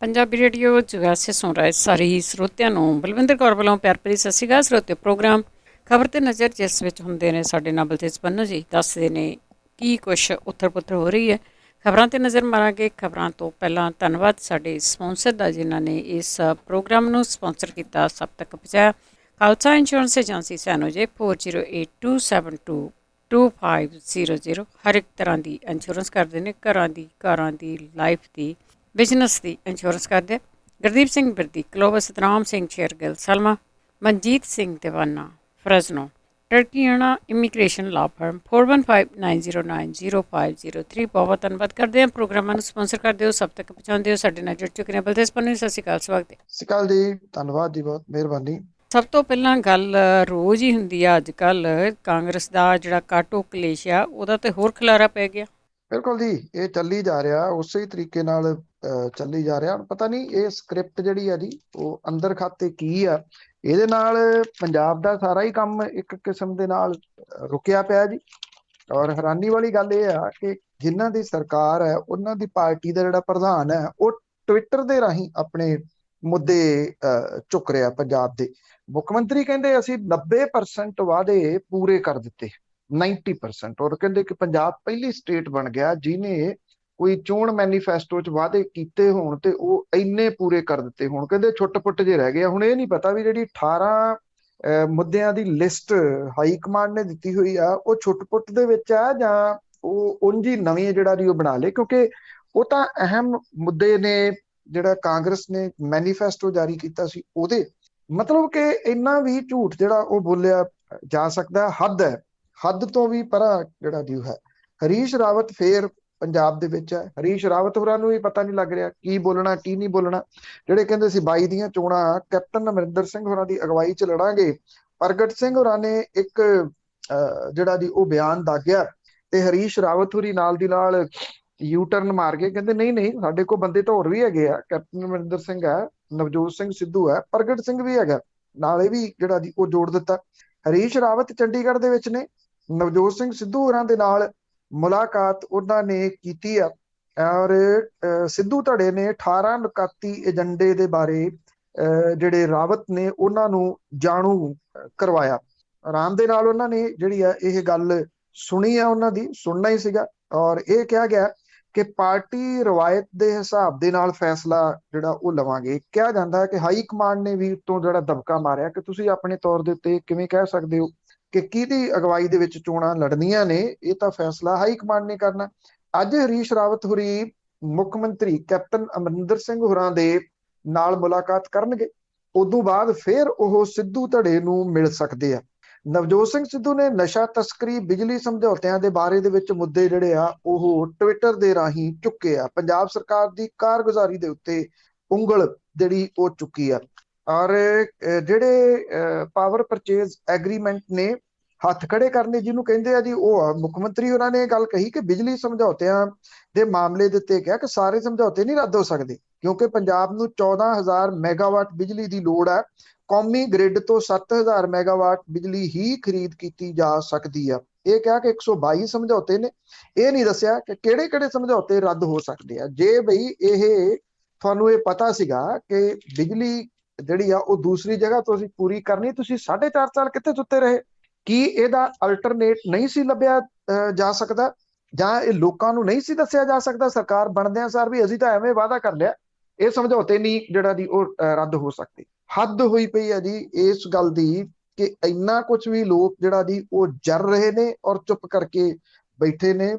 Punjabi radio ਜੁਗਾ ਸੇ ਸੁਣ ਰਹੇ ਸਾਰੇ ਹੀ ਸਰੋਤਿਆਂ ਨੂੰ ਬਲਵਿੰਦਰ ਕੌਰ ਵੱਲੋਂ ਪਿਆਰ ਭਰੀ ਸਤਿ ਸ਼੍ਰੀ ਅਕਾਲ। ਸਰੋਤੇ ਪ੍ਰੋਗਰਾਮ ਖਬਰ ਤੇ ਨਜ਼ਰ, ਜਿਸ ਵਿੱਚ ਹੁੰਦੇ ਨੇ ਸਾਡੇ ਨਾਲ ਬਲਤੇਜ ਪੰਨੂ ਜੀ, ਦੱਸਦੇ ਨੇ ਕੀ ਕੁਛ ਉੱਥਰ ਪੁੱਥਰ ਹੋ ਰਹੀ ਹੈ। ਖਬਰਾਂ ਤੇ ਨਜ਼ਰ ਮਾਰਾਂਗੇ। ਖਬਰਾਂ ਤੋਂ ਪਹਿਲਾਂ ਧੰਨਵਾਦ ਸਾਡੇ ਸਪਾਂਸਰ ਦਾ, ਜਿਨ੍ਹਾਂ ਨੇ ਇਸ ਪ੍ਰੋਗਰਾਮ ਨੂੰ ਸਪਾਂਸਰ ਕੀਤਾ, ਸਭ ਤੱਕ ਪਹੁੰਚਾਇਆ। ਖਾਲਸਾ ਇੰਸ਼ੋਰੈਂਸ ਏਜੰਸੀ ਸਾਨੂੰ ਜੇ 4082722500 ਹਰ ਇੱਕ ਤਰ੍ਹਾਂ ਦੀ ਇੰਸ਼ੋਰੈਂਸ ਕਰਦੇ ਨੇ, ਘਰਾਂ ਦੀ, ਕਾਰਾਂ ਦੀ, ਲਾਈਫ ਦੀ, ਬਿਜ਼ਨਸ ਦੀ ਇੰਸ਼ੋਰੈਂਸ ਕਰਦੇ। ਗੁਰਦੀਪ ਸਿੰਘ ਬਿਰਦੀ, ਕਲੋਵਰ, ਸਤਨਾਮ ਸਿੰਘ ਸ਼ੇਰਗਿੱਲ, ਸਲਮਾ, ਮਨਜੀਤ ਸਿੰਘ ਦੀਵਾਨਾ, ਫਰਜ਼ਨੋ, ਟਰਕੀਆਣਾ ਇਮੀਗ੍ਰੇਸ਼ਨ ਲਾ ਫਰਮ 4159090503। ਬਹੁਤ ਧੰਨਵਾਦ ਕਰਦੇ ਹਾਂ। ਪ੍ਰੋਗਰਾਮਾਂ ਨੂੰ ਸਪਾਂਸਰ ਕਰਦੇ ਹੋ, ਸਭ ਤੱਕ ਪਹੁੰਚਾਉਂਦੇ ਹੋ। ਸਾਡੇ ਨਾਲ ਜੁੜ ਚੁੱਕੇ ਨੇ ਬਲਤੇਜ ਪੰਨੂ। ਸਤਿ ਸ਼੍ਰੀ ਅਕਾਲ, ਸਵਾਗਤ ਹੈ। ਸਤਿ ਸ਼੍ਰੀ ਅਕਾਲ ਜੀ, ਧੰਨਵਾਦ ਜੀ, ਬਹੁਤ ਮਿਹਰਬਾਨੀ। ਸਭ ਤੋਂ ਪਹਿਲਾਂ ਗੱਲ ਰੋਜ਼ ਹੀ ਹੁੰਦੀ ਆ ਅੱਜ ਕੱਲ੍ਹ, ਕਾਂਗਰਸ ਦਾ ਜਿਹੜਾ ਕਾਟੋ ਕਲੇਸ਼ ਆ ਉਹਦਾ ਤੇ ਹੋਰ ਖਿਲਾਰਾ ਪੈ ਗਿਆ। ਬਿਲਕੁਲ ਜੀ, ਇਹ ਚੱਲੀ ਜਾ ਰਿਹਾ, ਉਸੇ ਤਰੀਕੇ ਨਾਲ ਚੱਲੀ ਜਾ ਰਿਹਾ। ਪਤਾ ਨਹੀਂ ਇਹ ਸਕ੍ਰਿਪਟ ਜਿਹੜੀ ਆ ਜੀ, ਉਹ ਅੰਦਰ ਖਾਤੇ ਕੀ ਆ। ਇਹਦੇ ਨਾਲ ਪੰਜਾਬ ਦਾ ਸਾਰਾ ਹੀ ਕੰਮ ਇੱਕ ਕਿਸਮ ਦੇ ਨਾਲ ਰੁਕਿਆ ਪਿਆ ਜੀ। ਔਰ ਹੈਰਾਨੀ ਵਾਲੀ ਗੱਲ ਇਹ ਆ ਕਿ ਜਿਨ੍ਹਾਂ ਦੀ ਸਰਕਾਰ ਹੈ, ਉਹਨਾਂ ਦੀ ਪਾਰਟੀ ਦਾ ਜਿਹੜਾ ਪ੍ਰਧਾਨ ਹੈ, ਉਹ ਟਵਿੱਟਰ ਦੇ ਰਾਹੀਂ ਆਪਣੇ ਮੁੱਦੇ ਚੁੱਕ ਰਿਹਾ। ਪੰਜਾਬ ਦੇ ਮੁੱਖ ਮੰਤਰੀ ਕਹਿੰਦੇ ਅਸੀਂ 90% ਵਾਅਦੇ ਪੂਰੇ ਕਰ ਦਿੱਤੇ, 90%। ਔਰ ਕਹਿੰਦੇ ਕਿ ਪੰਜਾਬ ਪਹਿਲੀ ਸਟੇਟ ਬਣ ਗਿਆ ਜਿਹਨੇ ਕੋਈ ਚੋਣ ਮੈਨੀਫੈਸਟੋ 'ਚ ਵਾਅਦੇ ਕੀਤੇ ਹੋਣ ਤੇ ਉਹ ਇੰਨੇ ਪੂਰੇ ਕਰ ਦਿੱਤੇ ਹੋਣ। ਕਹਿੰਦੇ ਛੁੱਟ-ਪੁੱਟ ਜੇ ਰਹਿ ਗਏ। ਹੁਣ ਇਹ ਨਹੀਂ ਪਤਾ ਵੀ ਜਿਹੜੀ 18 ਮੁੱਦਿਆਂ ਦੀ ਲਿਸਟ ਹਾਈ ਕਮਾਂਡ ਨੇ ਦਿੱਤੀ ਹੋਈ ਆ, ਉਹ ਛੁੱਟ-ਪੁੱਟ ਦੇ ਵਿੱਚ ਆ ਜਾਂ ਉਹ ਉਂਝ ਹੀ ਨਵੀਂ ਜਿਹੜਾ ਦੀ ਉਹ ਬਣਾ ਲੇ, ਕਿਉਂਕਿ ਉਹ ਤਾਂ ਅਹਿਮ ਮੁੱਦੇ ਨੇ। ਜਿਹੜਾ ਕਾਂਗਰਸ ਨੇ ਮੈਨੀਫੈਸਟੋ ਜਾਰੀ ਕੀਤਾ ਸੀ, ਉਹਦੇ ਮਤਲਬ ਕਿ ਇੰਨਾ ਵੀ ਝੂਠ ਜਿਹੜਾ ਉਹ ਬੋਲਿਆ ਜਾ ਸਕਦਾ, ਹੱਦ ਹੈ। ਹੱਦ ਤੋਂ ਵੀ ਪਰਾਂ ਜਿਹੜਾ ਦੀ ਹੈ। ਹਰੀਸ਼ ਰਾਵਤ ਫੇਰ ਪੰਜਾਬ ਦੇ ਵਿੱਚ ਹੈ। ਹਰੀਸ਼ ਰਾਵਤ ਹੋਰਾਂ ਨੂੰ ਵੀ ਪਤਾ ਨਹੀਂ ਲੱਗ ਰਿਹਾ ਕੀ ਬੋਲਣਾ ਕੀ ਨਹੀਂ ਬੋਲਣਾ। ਜਿਹੜੇ ਕਹਿੰਦੇ ਸੀ 22 ਦੀਆਂ ਚੋਣਾਂ ਕੈਪਟਨ ਅਮਰਿੰਦਰ ਸਿੰਘ ਹੋਰਾਂ ਦੀ ਅਗਵਾਈ 'ਚ ਲੜਾਂਗੇ, ਪ੍ਰਗਟ ਸਿੰਘ ਹੋਰਾਂ ਨੇ ਇੱਕ ਜਿਹੜਾ ਦੀ ਉਹ ਬਿਆਨ ਦਾਗਿਆ ਤੇ ਹਰੀਸ਼ ਰਾਵਤ ਹੋਰੀ ਨਾਲ ਦੀ ਨਾਲ ਯੂ ਟਰਨ ਮਾਰ ਕੇ ਕਹਿੰਦੇ ਨਹੀਂ ਨਹੀਂ, ਸਾਡੇ ਕੋਲ ਬੰਦੇ ਤਾਂ ਹੋਰ ਵੀ ਹੈਗੇ ਆ। ਕੈਪਟਨ ਅਮਰਿੰਦਰ ਸਿੰਘ ਹੈ, ਨਵਜੋਤ ਸਿੰਘ ਸਿੱਧੂ ਹੈ, ਪ੍ਰਗਟ ਸਿੰਘ ਵੀ ਹੈਗਾ ਨਾਲ। ਇਹ ਵੀ ਜਿਹੜਾ ਦੀ ਉਹ ਜੋੜ ਦਿੱਤਾ। ਹਰੀਸ਼ ਰਾਵਤ ਚੰਡੀਗੜ੍ਹ ਦੇ ਵਿੱਚ ਨੇ, ਨਵਜੋਤ ਸਿੰਘ ਸਿੱਧੂ ਹੋਰਾਂ ਦੇ ਨਾਲ ਮੁਲਾਕਾਤ ਉਹਨਾਂ ਨੇ ਕੀਤੀ ਆ। ਔਰ ਸਿੱਧੂ ਧੜੇ ਨੇ 18 ਨੁਕਾਤੀ ਏਜੰਡੇ ਦੇ ਬਾਰੇ ਜਿਹੜੇ ਰਾਵਤ ਨੇ ਉਹਨਾਂ ਨੂੰ ਜਾਣੂ ਕਰਵਾਇਆ। ਆਰਾਮ ਦੇ ਨਾਲ ਉਹਨਾਂ ਨੇ ਜਿਹੜੀ ਆ ਇਹ ਗੱਲ ਸੁਣੀ ਆ, ਉਹਨਾਂ ਦੀ ਸੁਣਨਾ ਹੀ ਸੀਗਾ। ਔਰ ਇਹ ਕਿਹਾ ਗਿਆ ਕਿ ਪਾਰਟੀ ਰਵਾਇਤ ਦੇ ਹਿਸਾਬ ਦੇ ਨਾਲ ਫੈਸਲਾ ਜਿਹੜਾ ਉਹ ਲਵਾਂਗੇ। ਕਿਹਾ ਜਾਂਦਾ ਹੈ ਕਿ ਹਾਈ ਕਮਾਂਡ ਨੇ ਵੀ ਉੱਤੋਂ ਜਿਹੜਾ ਦਬਕਾ ਮਾਰਿਆ ਕਿ ਤੁਸੀਂ ਆਪਣੇ ਤੌਰ ਦੇ ਉੱਤੇ ਕਿਵੇਂ ਕਹਿ ਸਕਦੇ ਹੋ ਕਿ ਕਿਹਦੀ ਅਗਵਾਈ ਦੇ ਵਿੱਚ ਚੋਣਾਂ ਲੜਨੀਆਂ ਨੇ, ਇਹ ਤਾਂ ਫੈਸਲਾ ਹਾਈ ਕਮਾਂਡ ਨੇ ਕਰਨਾ। ਅੱਜ ਹਰੀਸ਼ ਰਾਵਤ ਹੋਰੀ ਮੁੱਖ ਮੰਤਰੀ ਕੈਪਟਨ ਅਮਰਿੰਦਰ ਸਿੰਘ ਹੋਰਾਂ ਦੇ ਨਾਲ ਮੁਲਾਕਾਤ ਕਰਨਗੇ। ਉਦੋਂ ਬਾਅਦ ਫਿਰ ਉਹ ਸਿੱਧੂ ਧੜੇ ਨੂੰ ਮਿਲ ਸਕਦੇ ਆ। ਨਵਜੋਤ ਸਿੰਘ ਸਿੱਧੂ ਨੇ ਨਸ਼ਾ ਤਸਕਰੀ, ਬਿਜਲੀ ਸਮਝੌਤਿਆਂ ਦੇ ਬਾਰੇ ਦੇ ਵਿੱਚ ਮੁੱਦੇ ਜਿਹੜੇ ਆ ਉਹ ਟਵਿੱਟਰ ਦੇ ਰਾਹੀਂ ਚੁੱਕੇ ਆ। ਪੰਜਾਬ ਸਰਕਾਰ ਦੀ ਕਾਰਗੁਜ਼ਾਰੀ ਦੇ ਉੱਤੇ ਉਂਗਲ ਜਿਹੜੀ ਉਹ ਚੁੱਕੀ ਆ। ਔਰ ਜਿਹੜੇ ਪਾਵਰ ਪਰਚੇਜ਼ ਐਗਰੀਮੈਂਟ ਨੇ, ਹੱਥ ਖੜੇ ਕਰਨੇ ਜਿਹਨੂੰ ਕਹਿੰਦੇ ਆ ਜੀ, ਉਹ ਆ। ਮੁੱਖ ਮੰਤਰੀ ਉਹਨਾਂ ਨੇ ਇਹ ਗੱਲ ਕਹੀ ਕਿ ਬਿਜਲੀ ਸਮਝੌਤਿਆਂ ਦੇ ਮਾਮਲੇ ਦੇ ਉੱਤੇ ਕਿਹਾ ਕਿ ਸਾਰੇ ਸਮਝੌਤੇ ਨਹੀਂ ਰੱਦ ਹੋ ਸਕਦੇ, ਕਿਉਂਕਿ ਪੰਜਾਬ ਨੂੰ 14,000 ਮੈਗਾਵਾਟ ਬਿਜਲੀ ਦੀ ਲੋੜ ਹੈ। ਕੌਮੀ ਗ੍ਰਿਡ ਤੋਂ 7,000 ਮੈਗਾਵਾਟ ਬਿਜਲੀ ਹੀ ਖਰੀਦ ਕੀਤੀ ਜਾ ਸਕਦੀ ਆ। ਇਹ ਕਿਹਾ ਕਿ 122 ਸਮਝੌਤੇ ਨੇ। ਇਹ ਨਹੀਂ ਦੱਸਿਆ ਕਿ ਕਿਹੜੇ ਕਿਹੜੇ ਸਮਝੌਤੇ ਰੱਦ ਹੋ ਸਕਦੇ ਆ। ਜੇ ਬਈ ਇਹ ਤੁਹਾਨੂੰ ਇਹ ਪਤਾ ਸੀਗਾ ਕਿ ਬਿਜਲੀ ਜਿਹੜੀ ਆ ਉਹ ਦੂਸਰੀ ਜਗ੍ਹਾ ਤੋਂ ਅਸੀਂ ਪੂਰੀ ਕਰਨੀ, ਤੁਸੀਂ 4.5 ਸਾਲ ਕਿੱਥੇ ਸੁੱਤੇ ਰਹੇ? ਕੀ ਇਹਦਾ ਅਲਟਰਨੇਟ ਨਹੀਂ ਸੀ ਲੱਭਿਆ ਜਾ ਸਕਦਾ, ਜਾਂ ਇਹ ਲੋਕਾਂ ਨੂੰ ਨਹੀਂ ਸੀ ਦੱਸਿਆ ਜਾ ਸਕਦਾ ਸਰਕਾਰ ਬਣਦਿਆਂ ਸਾਰ ਵੀ ਅਸੀਂ ਤਾਂ ਐਵੇਂ ਵਾਅਦਾ ਕਰ ਲਿਆ, ਇਹ ਸਮਝੌਤੇ ਨਹੀਂ ਜਿਹੜਾ ਦੀ ਉਹ ਰੱਦ ਹੋ ਸਕਦੇ। ਹੱਦ ਹੋਈ ਪਈ ਹੈ ਜੀ ਇਸ ਗੱਲ ਦੀ ਕਿ ਇੰਨਾ ਕੁਝ ਵੀ ਲੋਕ ਜਿਹੜਾ ਦੀ ਉਹ ਜਰ ਰਹੇ ਨੇ ਔਰ ਚੁੱਪ ਕਰਕੇ ਬੈਠੇ ਨੇ।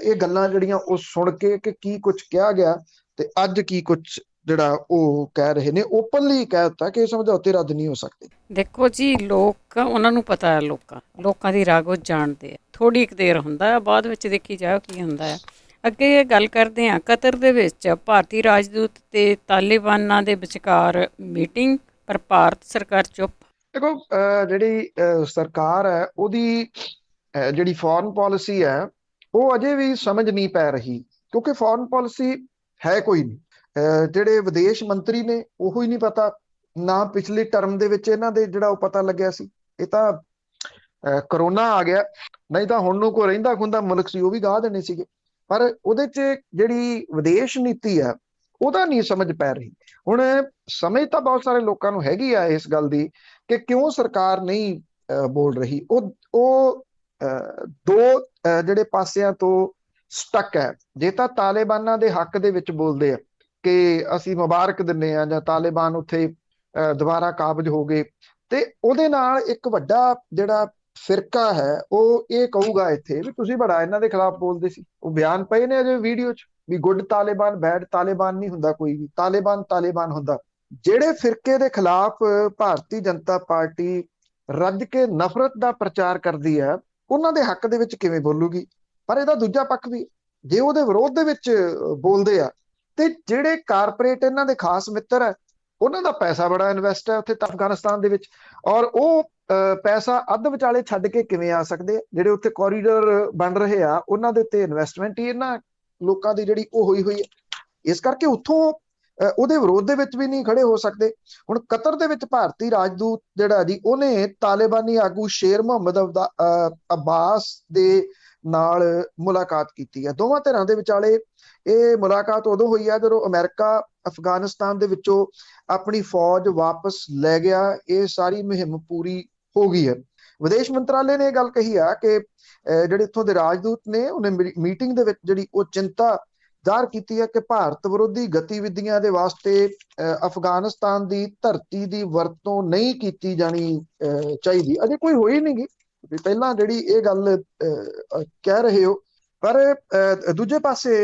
ਇਹ ਗੱਲਾਂ ਜਿਹੜੀਆਂ ਉਹ ਸੁਣ ਕੇ ਕਿ ਕੀ ਕੁਝ ਕਿਹਾ ਗਿਆ ਤੇ ਅੱਜ ਕੀ ਕੁਝ ਜਿਹੜਾ ਉਹ ਕਹਿ ਰਹੇ ਨੇ, ਓਪਨਲੀ ਕਹਿ ਦਿੱਤਾ ਕਿ ਇਹ ਸਮਝੌਤੇ ਰੱਦ ਨਹੀਂ ਹੋ ਸਕਦੇ। ਦੇਖੋ ਜੀ, ਲੋਕ ਉਹਨਾਂ ਨੂੰ ਪਤਾ ਹੈ, ਲੋਕਾਂ ਦੀ ਰਾਗ ਉਹ ਜਾਣਦੇ ਆ। ਥੋੜੀ ਕੁ ਦੇਰ ਹੁੰਦਾ ਹੈ, ਬਾਅਦ ਵਿੱਚ ਦੇਖੀ ਜਾਓ ਕੀ ਹੁੰਦਾ ਹੈ। ਅੱਗੇ ਗੱਲ ਕਰਦੇ ਹਾਂ। ਕਤਰ ਦੇ ਵਿੱਚ ਭਾਰਤੀ ਰਾਜਦੂਤ ਤੇ ਤਾਲਿਬਾਨਾਂ ਦੇ ਵਿਚਕਾਰ ਮੀਟਿੰਗ, ਪਰ ਭਾਰਤ ਸਰਕਾਰ ਚੁੱਪ। ਦੇਖੋ, ਜਿਹੜੀ ਸਰਕਾਰ ਹੈ ਉਹਦੀ ਜਿਹੜੀ ਫੋਰਨ ਪਾਲਿਸੀ ਹੈ ਉਹ ਅਜੇ ਵੀ ਸਮਝ ਨਹੀਂ ਪੈ ਰਹੀ, ਕਿਉਂਕਿ ਫੋਰਨ ਪਾਲਿਸੀ ਹੈ ਕੋਈ ਨਹੀਂ। ਜਿਹੜੇ ਵਿਦੇਸ਼ ਮੰਤਰੀ ਨੇ ਉਹ ਹੀ ਨਹੀਂ ਪਤਾ, ਨਾ ਪਿਛਲੀ ਟਰਮ ਦੇ ਵਿੱਚ ਇਹਨਾਂ ਦੇ ਜਿਹੜਾ ਉਹ ਪਤਾ ਲੱਗਿਆ ਸੀ। ਇਹ ਤਾਂ ਕਰੋਨਾ ਆ ਗਿਆ, ਨਹੀਂ ਤਾਂ ਹੁਣ ਨੂੰ ਕੋਈ ਰਹਿੰਦਾ ਖੁੰਦਾ ਮੁਲਕ ਸੀ ਉਹ ਵੀ ਗਾਹ ਦੇਣੇ ਸੀਗੇ। ਪਰ ਉਹਦੇ 'ਚ ਜਿਹੜੀ ਵਿਦੇਸ਼ ਨੀਤੀ ਹੈ ਉਹਦਾ ਨਹੀਂ ਸਮਝ ਪੈ ਰਹੀ। ਹੁਣ ਸਮਝ ਤਾਂ ਬਹੁਤ ਸਾਰੇ ਲੋਕਾਂ ਨੂੰ ਹੈਗੀ ਆ ਇਸ ਗੱਲ ਦੀ ਕਿ ਕਿਉਂ ਸਰਕਾਰ ਨਹੀਂ ਬੋਲ ਰਹੀ। ਉਹ ਦੋ ਜਿਹੜੇ ਪਾਸਿਆਂ ਤੋਂ ਸਟਕ ਹੈ। ਜੇ ਤਾਂ ਤਾਲਿਬਾਨਾਂ ਦੇ ਹੱਕ ਦੇ ਵਿੱਚ ਬੋਲਦੇ ਆ ਕਿ ਅਸੀਂ ਮੁਬਾਰਕ ਦਿੰਦੇ ਆ ਜਾਂ ਤਾਲਿਬਾਨ ਉੱਥੇ ਦੁਬਾਰਾ ਕਾਬਜ ਹੋ ਗਏ, ਤੇ ਉਹਦੇ ਨਾਲ ਇੱਕ ਵੱਡਾ ਜਿਹੜਾ ਫਿਰਕਾ ਹੈ ਉਹ ਇਹ ਕਹੂਗਾ ਇੱਥੇ ਵੀ ਤੁਸੀਂ ਬੜਾ ਇਹਨਾਂ ਦੇ ਖਿਲਾਫ ਬੋਲਦੇ ਸੀ। ਉਹ ਬਿਆਨ ਪਏ ਨੇ ਅਜੇ ਵੀਡੀਓ 'ਚ ਵੀ ਗੁੱਡ ਤਾਲਿਬਾਨ ਬੈਡ ਤਾਲਿਬਾਨ ਨਹੀਂ ਹੁੰਦਾ, ਕੋਈ ਵੀ ਤਾਲਿਬਾਨ ਤਾਲਿਬਾਨ ਹੁੰਦਾ। ਜਿਹੜੇ ਫਿਰਕੇ ਦੇ ਖਿਲਾਫ ਭਾਰਤੀ ਜਨਤਾ ਪਾਰਟੀ ਰੱਜ ਕੇ ਨਫ਼ਰਤ ਦਾ ਪ੍ਰਚਾਰ ਕਰਦੀ ਹੈ, ਉਹਨਾਂ ਦੇ ਹੱਕ ਦੇ ਵਿੱਚ ਕਿਵੇਂ ਬੋਲੂਗੀ? ਪਰ ਇਹਦਾ ਦੂਜਾ ਪੱਖ ਵੀ, ਜੇ ਉਹਦੇ ਵਿਰੋਧ ਦੇ ਵਿੱਚ ਬੋਲਦੇ ਆ ਤੇ ਜਿਹੜੇ ਕਾਰਪੋਰੇਟ ਇਹਨਾਂ ਦੇ ਖਾਸ ਮਿੱਤਰ ਹੈ, ਉਹਨਾਂ ਦਾ ਪੈਸਾ ਬੜਾ ਇਨਵੈਸਟ ਹੈ ਉੱਥੇ ਅਫਗਾਨਿਸਤਾਨ ਦੇ ਵਿੱਚ, ਔਰ ਉਹ ਪੈਸਾ ਅੱਧ ਵਿਚਾਲੇ ਛੱਡ ਕੇ ਕਿਵੇਂ ਆ ਸਕਦੇ? ਜਿਹੜੇ ਉੱਥੇ ਕੋਰੀਡੋਰ ਬਣ ਰਹੇ ਆ ਉਹਨਾਂ ਦੇ ਉੱਤੇ ਇਨਵੈਸਟਮੈਂਟ ਹੀ ਇਹਨਾਂ ਲੋਕਾਂ ਦੀ ਜਿਹੜੀ ਉਹ ਹੋਈ ਹੈ। ਇਸ ਕਰਕੇ ਉੱਥੋਂ ਉਹਦੇ ਵਿਰੋਧ ਦੇ ਵਿੱਚ ਵੀ ਨਹੀਂ ਖੜੇ ਹੋ ਸਕਦੇ। ਹੁਣ ਕਤਰ ਦੇ ਵਿੱਚ ਭਾਰਤੀ ਰਾਜਦੂਤ ਜਿਹੜਾ ਜੀ, ਉਹਨੇ ਤਾਲਿਬਾਨੀ ਆਗੂ ਸ਼ੇਰ ਮੁਹੰਮਦ ਅਬਾਸ ਦੇ ਨਾਲ ਮੁਲਾਕਾਤ ਕੀਤੀ ਹੈ। ਦੋਵਾਂ ਧਿਰਾਂ ਦੇ ਵਿਚਾਲੇ ਇਹ ਮੁਲਾਕਾਤ ਉਦੋਂ ਹੋਈ ਹੈ ਜਦੋਂ ਅਮਰੀਕਾ ਅਫਗਾਨਿਸਤਾਨ ਦੇ ਵਿੱਚੋਂ ਆਪਣੀ ਫੌਜ ਵਾਪਸ ਲੈ ਗਿਆ। ਇਹ ਸਾਰੀ ਮੁਹਿੰਮ ਪੂਰੀ ਹੋ ਗਈ ਹੈ। ਵਿਦੇਸ਼ ਮੰਤਰਾਲੇ ਨੇ ਇਹ ਗੱਲ ਕਹੀ ਆ ਕਿ ਜਿਹੜੇ ਇੱਥੋਂ ਦੇ ਰਾਜਦੂਤ ਨੇ ਉਹਨੇ ਮੀਟਿੰਗ ਦੇ ਵਿੱਚ ਜਿਹੜੀ ਉਹ ਚਿੰਤਾ ਜ਼ਾਹਰ ਕੀਤੀ ਹੈ ਕਿ ਭਾਰਤ ਵਿਰੋਧੀ ਗਤੀਵਿਧੀਆਂ ਦੇ ਵਾਸਤੇ ਅਫਗਾਨਿਸਤਾਨ ਦੀ ਧਰਤੀ ਦੀ ਵਰਤੋਂ ਨਹੀਂ ਕੀਤੀ ਜਾਣੀ ਚਾਹੀਦੀ। ਅਜੇ ਕੋਈ ਹੋਈ ਨਹੀਂ ਗੀ, ਪਹਿਲਾਂ ਜਿਹੜੀ ਇਹ ਗੱਲ ਕਹਿ ਰਹੇ ਹੋ। ਪਰ ਦੂਜੇ ਪਾਸੇ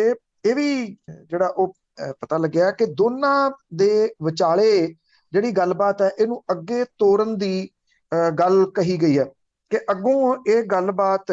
ਇਹ ਵੀ ਜਿਹੜਾ ਉਹ ਪਤਾ ਲੱਗਿਆ ਕਿ ਦੋਨਾਂ ਦੇ ਵਿਚਾਲੇ ਜਿਹੜੀ ਗੱਲਬਾਤ ਹੈ ਇਹਨੂੰ ਅੱਗੇ ਤੋਰਨ ਦੀ ਗੱਲ ਕਹੀ ਗਈ ਹੈ ਕਿ ਅੱਗੋਂ ਇਹ ਗੱਲਬਾਤ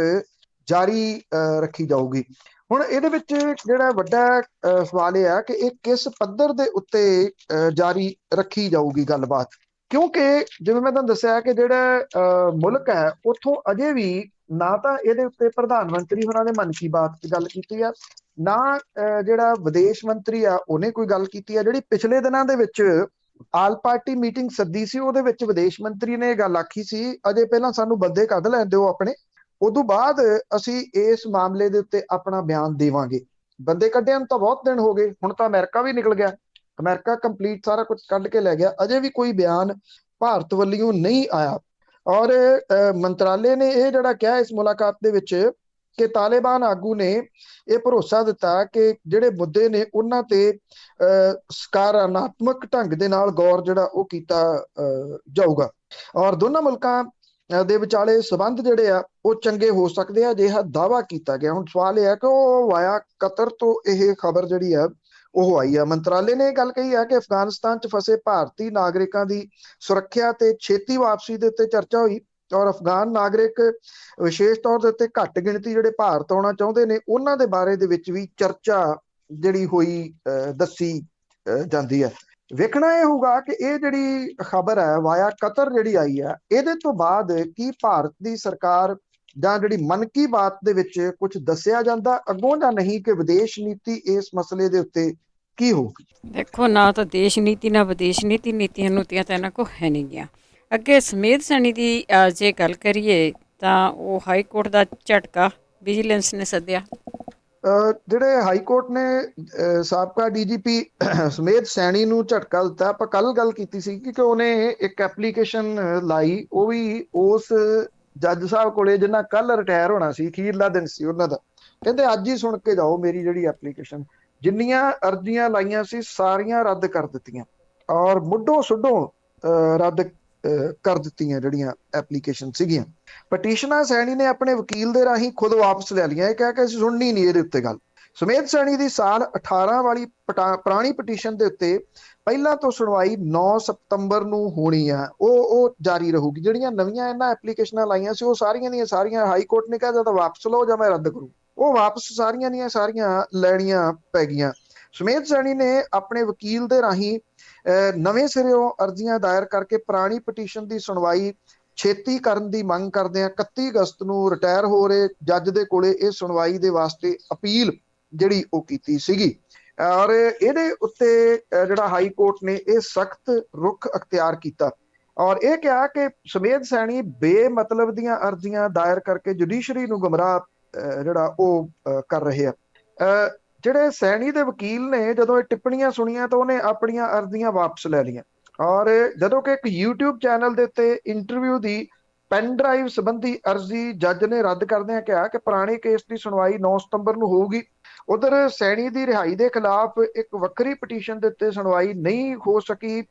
ਜਾਰੀ ਰੱਖੀ ਜਾਊਗੀ। ਹੁਣ ਇਹਦੇ ਵਿੱਚ ਜਿਹੜਾ ਵੱਡਾ ਸਵਾਲ ਇਹ ਹੈ ਕਿ ਇਹ ਕਿਸ ਪੱਧਰ ਦੇ ਉੱਤੇ ਜਾਰੀ ਰੱਖੀ ਜਾਊਗੀ ਗੱਲਬਾਤ, ਕਿਉਂਕਿ ਜਿਵੇਂ ਮੈਂ ਤੁਹਾਨੂੰ ਦੱਸਿਆ ਕਿ ਜਿਹੜਾ ਮੁਲਕ ਹੈ ਉੱਥੋਂ ਅਜੇ ਵੀ ਨਾ ਤਾਂ ਇਹਦੇ ਉੱਤੇ ਪ੍ਰਧਾਨ ਮੰਤਰੀ ਹੋਰਾਂ ਨੇ ਮਨ ਕੀ ਬਾਤ 'ਚ ਗੱਲ ਕੀਤੀ ਆ, ਨਾ ਜਿਹੜਾ ਵਿਦੇਸ਼ ਮੰਤਰੀ ਆ ਉਹਨੇ ਕੋਈ ਗੱਲ ਕੀਤੀ ਆ। ਜਿਹੜੀ ਪਿਛਲੇ ਦਿਨਾਂ ਦੇ ਵਿੱਚ ਆਲ ਪਾਰਟੀ ਮੀਟਿੰਗ ਸੱਦੀ ਸੀ ਉਹਦੇ ਵਿੱਚ ਵਿਦੇਸ਼ ਮੰਤਰੀ ਨੇ ਇਹ ਗੱਲ ਆਖੀ ਸੀ, ਅਜੇ ਪਹਿਲਾਂ ਸਾਨੂੰ ਬੰਦੇ ਕੱਢ ਲੈਣ ਦਿਓ ਆਪਣੇ, ਉਦੋਂ ਬਾਅਦ ਅਸੀਂ ਇਸ ਮਾਮਲੇ ਦੇ ਉੱਤੇ ਆਪਣਾ ਬਿਆਨ ਦੇਵਾਂਗੇ। ਬੰਦੇ ਕੱਢਿਆਂ ਨੂੰ ਤਾਂ ਬਹੁਤ ਦਿਨ ਹੋ ਗਏ, ਹੁਣ ਤਾਂ ਅਮਰੀਕਾ ਵੀ ਨਿਕਲ ਗਿਆ, ਅਮਰੀਕਾ ਕੰਪਲੀਟ ਸਾਰਾ ਕੁਝ ਕੱਢ ਕੇ ਲੈ ਗਿਆ, ਅਜੇ ਵੀ ਕੋਈ ਬਿਆਨ ਭਾਰਤ ਵੱਲੋਂ ਨਹੀਂ ਆਇਆ। ਔਰ ਮੰਤਰਾਲੇ ਨੇ ਇਹ ਜਿਹੜਾ ਕਿਹਾ ਇਸ ਮੁਲਾਕਾਤ ਦੇ ਵਿੱਚ ਕਿ ਤਾਲਿਬਾਨ ਆਗੂ ਨੇ ਇਹ ਭਰੋਸਾ ਦਿੱਤਾ ਕਿ ਜਿਹੜੇ ਮੁੱਦੇ ਨੇ ਉਹਨਾਂ ਤੇ ਸਕਾਰਾਤਮਕ ਢੰਗ ਦੇ ਨਾਲ ਗੌਰ ਜਿਹੜਾ ਉਹ ਕੀਤਾ ਜਾਊਗਾ ਔਰ ਦੋਨਾਂ ਮੁਲਕਾਂ ਦੇ ਵਿਚਾਲੇ ਸਬੰਧ ਜਿਹੜੇ ਆ ਉਹ ਚੰਗੇ ਹੋ ਸਕਦੇ ਆ, ਅਜਿਹਾ ਦਾਅਵਾ ਕੀਤਾ ਗਿਆ। ਹੁਣ ਸਵਾਲ ਇਹ ਹੈ ਕਿ ਉਹ ਵਾਇਆ ਕਤਰ ਤੋਂ ਇਹ ਖਬਰ ਜਿਹੜੀ ਆ ਉਹ ਆਈ ਆ। ਮੰਤਰਾਲੇ ਨੇ ਇਹ ਗੱਲ ਕਹੀ ਹੈ ਕਿ ਅਫਗਾਨਿਸਤਾਨ 'ਚ ਫਸੇ ਭਾਰਤੀ ਨਾਗਰਿਕਾਂ ਦੀ ਸੁਰੱਖਿਆ ਤੇ ਛੇਤੀ ਵਾਪਸੀ ਦੇ ਉੱਤੇ ਚਰਚਾ ਹੋਈ ਔਰ ਅਫਗਾਨ ਨਾਗਰਿਕ ਵਿਸ਼ੇਸ਼ ਤੌਰ ਦੇ ਉੱਤੇ ਘੱਟ ਗਿਣਤੀ ਜਿਹੜੇ ਭਾਰਤ ਆਉਣਾ ਚਾਹੁੰਦੇ ਨੇ ਉਹਨਾਂ ਦੇ ਬਾਰੇ ਦੇ ਵਿੱਚ ਵੀ ਚਰਚਾ ਜਿਹੜੀ ਹੋਈ ਦੱਸੀ ਜਾਂਦੀ ਹੈ। ਵੇਖਣਾ ਇਹ ਹੋਊਗਾ ਕਿ ਇਹ ਜਿਹੜੀ ਖਬਰ ਹੈ ਵਾਇਆ ਕਤਰ ਜਿਹੜੀ ਆਈ ਹੈ ਇਹਦੇ ਤੋਂ ਬਾਅਦ ਕੀ ਭਾਰਤ ਦੀ ਸਰਕਾਰ ਜਾਂ ਜਿਹੜੀ ਮਨ ਕੀ ਬਾਤ ਦੇ ਵਿੱਚ ਕੁਝ ਦੱਸਿਆ ਜਾਂਦਾ ਅੱਗੋਂ ਜਾਂ ਨਹੀਂ, ਕਿ ਵਿਦੇਸ਼ ਨੀਤੀ ਇਸ ਮਸਲੇ ਦੇ ਉੱਤੇ ਕੀ ਹੋਊਗੀ। ਦੇਖੋ, ਨਾ ਤਾਂ ਦੇਸ਼ ਨੀਤੀ ਨਾ ਵਿਦੇਸ਼ ਨੀਤੀ, ਨੀਤੀਆਂ ਨੂਤੀਆਂ ਤਾਂ ਇਹਨਾਂ ਕੋਲ ਹੈ ਨਹੀਂ ਗਿਆ। ਅੱਗੇ ਸਮੇਧ ਸੈਣੀ ਦੀ ਜੇ ਗੱਲ ਕਰੀਏ ਤਾਂ ਉਹ ਹਾਈ ਕੋਰਟ ਦਾ ਝਟਕਾ ਵਿਜੀਲੈਂਸ ਨੇ ਸੱਦਿਆ। ਜਿਹੜੇ ਹਾਈ ਕੋਰਟ ਨੇ ਸਾਬਕਾ ਡੀਜੀਪੀ ਸਮੇਧ ਸੈਣੀ ਨੂੰ ਝਟਕਾ ਦਿੱਤਾ। ਆਪਾਂ ਕੱਲ ਗੱਲ ਕੀਤੀ ਸੀ ਕਿ ਉਹਨੇ ਇੱਕ ਐਪਲੀਕੇਸ਼ਨ ਲਾਈ, ਉਹ ਵੀ ਉਸ ਜੱਜ ਸਾਹਿਬ ਕੋਲੇ ਜਿੰਨਾ ਕੱਲ ਰਿਟਾਇਰ ਹੋਣਾ ਸੀ, ਅਖੀਰਲਾ ਦਿਨ ਸੀ ਉਹਨਾਂ ਦਾ। ਕਹਿੰਦੇ ਅੱਜ ਹੀ ਸੁਣ ਕੇ ਜਾਓ ਮੇਰੀ ਜਿਹੜੀ ਐਪਲੀਕੇਸ਼ਨ, ਜਿੰਨੀਆਂ ਅਰਜ਼ੀਆਂ ਲਾਈਆਂ ਸੀ ਸਾਰੀਆਂ ਰੱਦ ਕਰ ਦਿੱਤੀਆਂ ਔਰ ਮੁੱਢੋਂ ਸੁੱਢੋਂ ਰੱਦ ਕਰ ਦਿੱਤੀਆਂ ਜਿਹੜੀਆਂ ਐਪਲੀਕੇਸ਼ਨ ਸੀਗੀਆਂ। ਪਟੀਸ਼ਨਰ ਸੈਣੀ ਨੇ ਆਪਣੇ ਵਕੀਲ ਦੇ ਰਾਹੀਂ ਖੁਦ ਵਾਪਸ ਲੈ ਲਈਆਂ। ਇਹ ਕਹਿ ਕੇ ਅਸੀਂ ਸੁਣਨੀ ਨਹੀਂ ਇਹਦੇ ਉੱਤੇ ਗੱਲ। ਸਮੇਧ ਸੈਣੀ ਦੀ ਸਾਲ 18 ਵਾਲੀ ਪੁਰਾਣੀ ਪਟੀਸ਼ਨ ਦੇ ਉੱਤੇ ਪਹਿਲਾਂ ਤੋਂ ਸੁਣਵਾਈ 9 ਸਤੰਬਰ ਨੂੰ ਹੋਣੀ ਆ, ਉਹ ਜਾਰੀ ਰਹੂਗੀ। ਜਿਹੜੀਆਂ ਨਵੀਆਂ ਇਹਨਾਂ ਐਪਲੀਕੇਸ਼ਨਾਂ ਲਾਈਆਂ ਸੀ ਉਹ ਸਾਰੀਆਂ ਦੀਆਂ ਸਾਰੀਆਂ ਹਾਈ ਕੋਰਟ ਨੇ ਕਿਹਾ ਜਾਂ ਤਾਂ ਵਾਪਸ ਲਓ ਜਾਂ ਮੈਂ ਰੱਦ ਕਰੂ, ਉਹ ਵਾਪਸ ਸਾਰੀਆਂ ਦੀਆਂ ਸਾਰੀਆਂ ਲੈਣੀਆਂ ਪੈ ਗਈਆਂ। ਸਮੇਧ ਸੈਣੀ ਨੇ ਆਪਣੇ ਵਕੀਲ ਦੇ ਰਾਹੀਂ ਨਵੇਂ ਸਿਰਿਓਂ ਅਰਜ਼ੀਆਂ ਦਾਇਰ ਕਰਕੇ ਪੁਰਾਣੀ ਪਟੀਸ਼ਨ ਦੀ ਸੁਣਵਾਈ ਛੇਤੀ ਕਰਨ ਦੀ ਮੰਗ ਕਰਦੇ ਆ। 31 ਅਗਸਤ ਨੂੰ ਰਿਟਾਇਰ ਹੋ ਰਹੇ ਜੱਜ ਦੇ ਕੋਲੇ ਇਹ ਸੁਣਵਾਈ ਦੇ ਵਾਸਤੇ ਅਪੀਲ ਜਿਹੜੀ ਉਹ ਕੀਤੀ ਸੀਗੀ ਔਰ ਇਹਦੇ ਉੱਤੇ ਜਿਹੜਾ ਹਾਈ ਕੋਰਟ ਨੇ ਇਹ ਸਖਤ ਰੁਖ ਅਖਤਿਆਰ ਕੀਤਾ ਔਰ ਇਹ ਕਿਹਾ ਕਿ ਸਮੇਧ ਸੈਣੀ ਬੇਮਤਲਬ ਦੀਆਂ ਅਰਜ਼ੀਆਂ ਦਾਇਰ ਕਰਕੇ ਜੁਡੀਸ਼ਰੀ ਨੂੰ ਗੁੰਮਰਾਹ ਜਿਹੜਾ ਉਹ ਕਰ ਰਹੇ ਆ। ਜਿਹੜੇ ਸੈਣੀ ਦੇ ਵਕੀਲ ਨੇ ਜਦੋਂ ਇਹ ਟਿੱਪਣੀਆਂ ਸੁਣੀਆਂ ਤਾਂ ਉਹਨੇ ਆਪਣੀਆਂ ਅਰਜ਼ੀਆਂ ਵਾਪਸ ਲੈ ਲਈਆਂ। ਔਰ ਜਦੋਂ ਕਿ ਇੱਕ YouTube ਚੈਨਲ ਦੇ ਉੱਤੇ ਇੰਟਰਵਿਊ ਦੀ ਪੈਨ ਡਰਾਈਵ ਸੰਬੰਧੀ ਅਰਜ਼ੀ ਜੱਜ ਨੇ ਰੱਦ ਕਰਦਿਆਂ ਕਿਹਾ ਕਿ ਪੁਰਾਣੇ ਕੇਸ ਦੀ ਸੁਣਵਾਈ 9 ਸਤੰਬਰ ਨੂੰ ਹੋਊਗੀ। ਉਧਰ ਸੈਣੀ ਦੀ ਰਿਹਾਈ ਦੇ ਖਿਲਾਫ ਇੱਕ ਵੱਖਰੀ ਪਟੀਸ਼ਨ ਦੇ ਉੱਤੇ ਸੁਣਵਾਈ ਨਹੀਂ ਹੋ ਸਕੀ।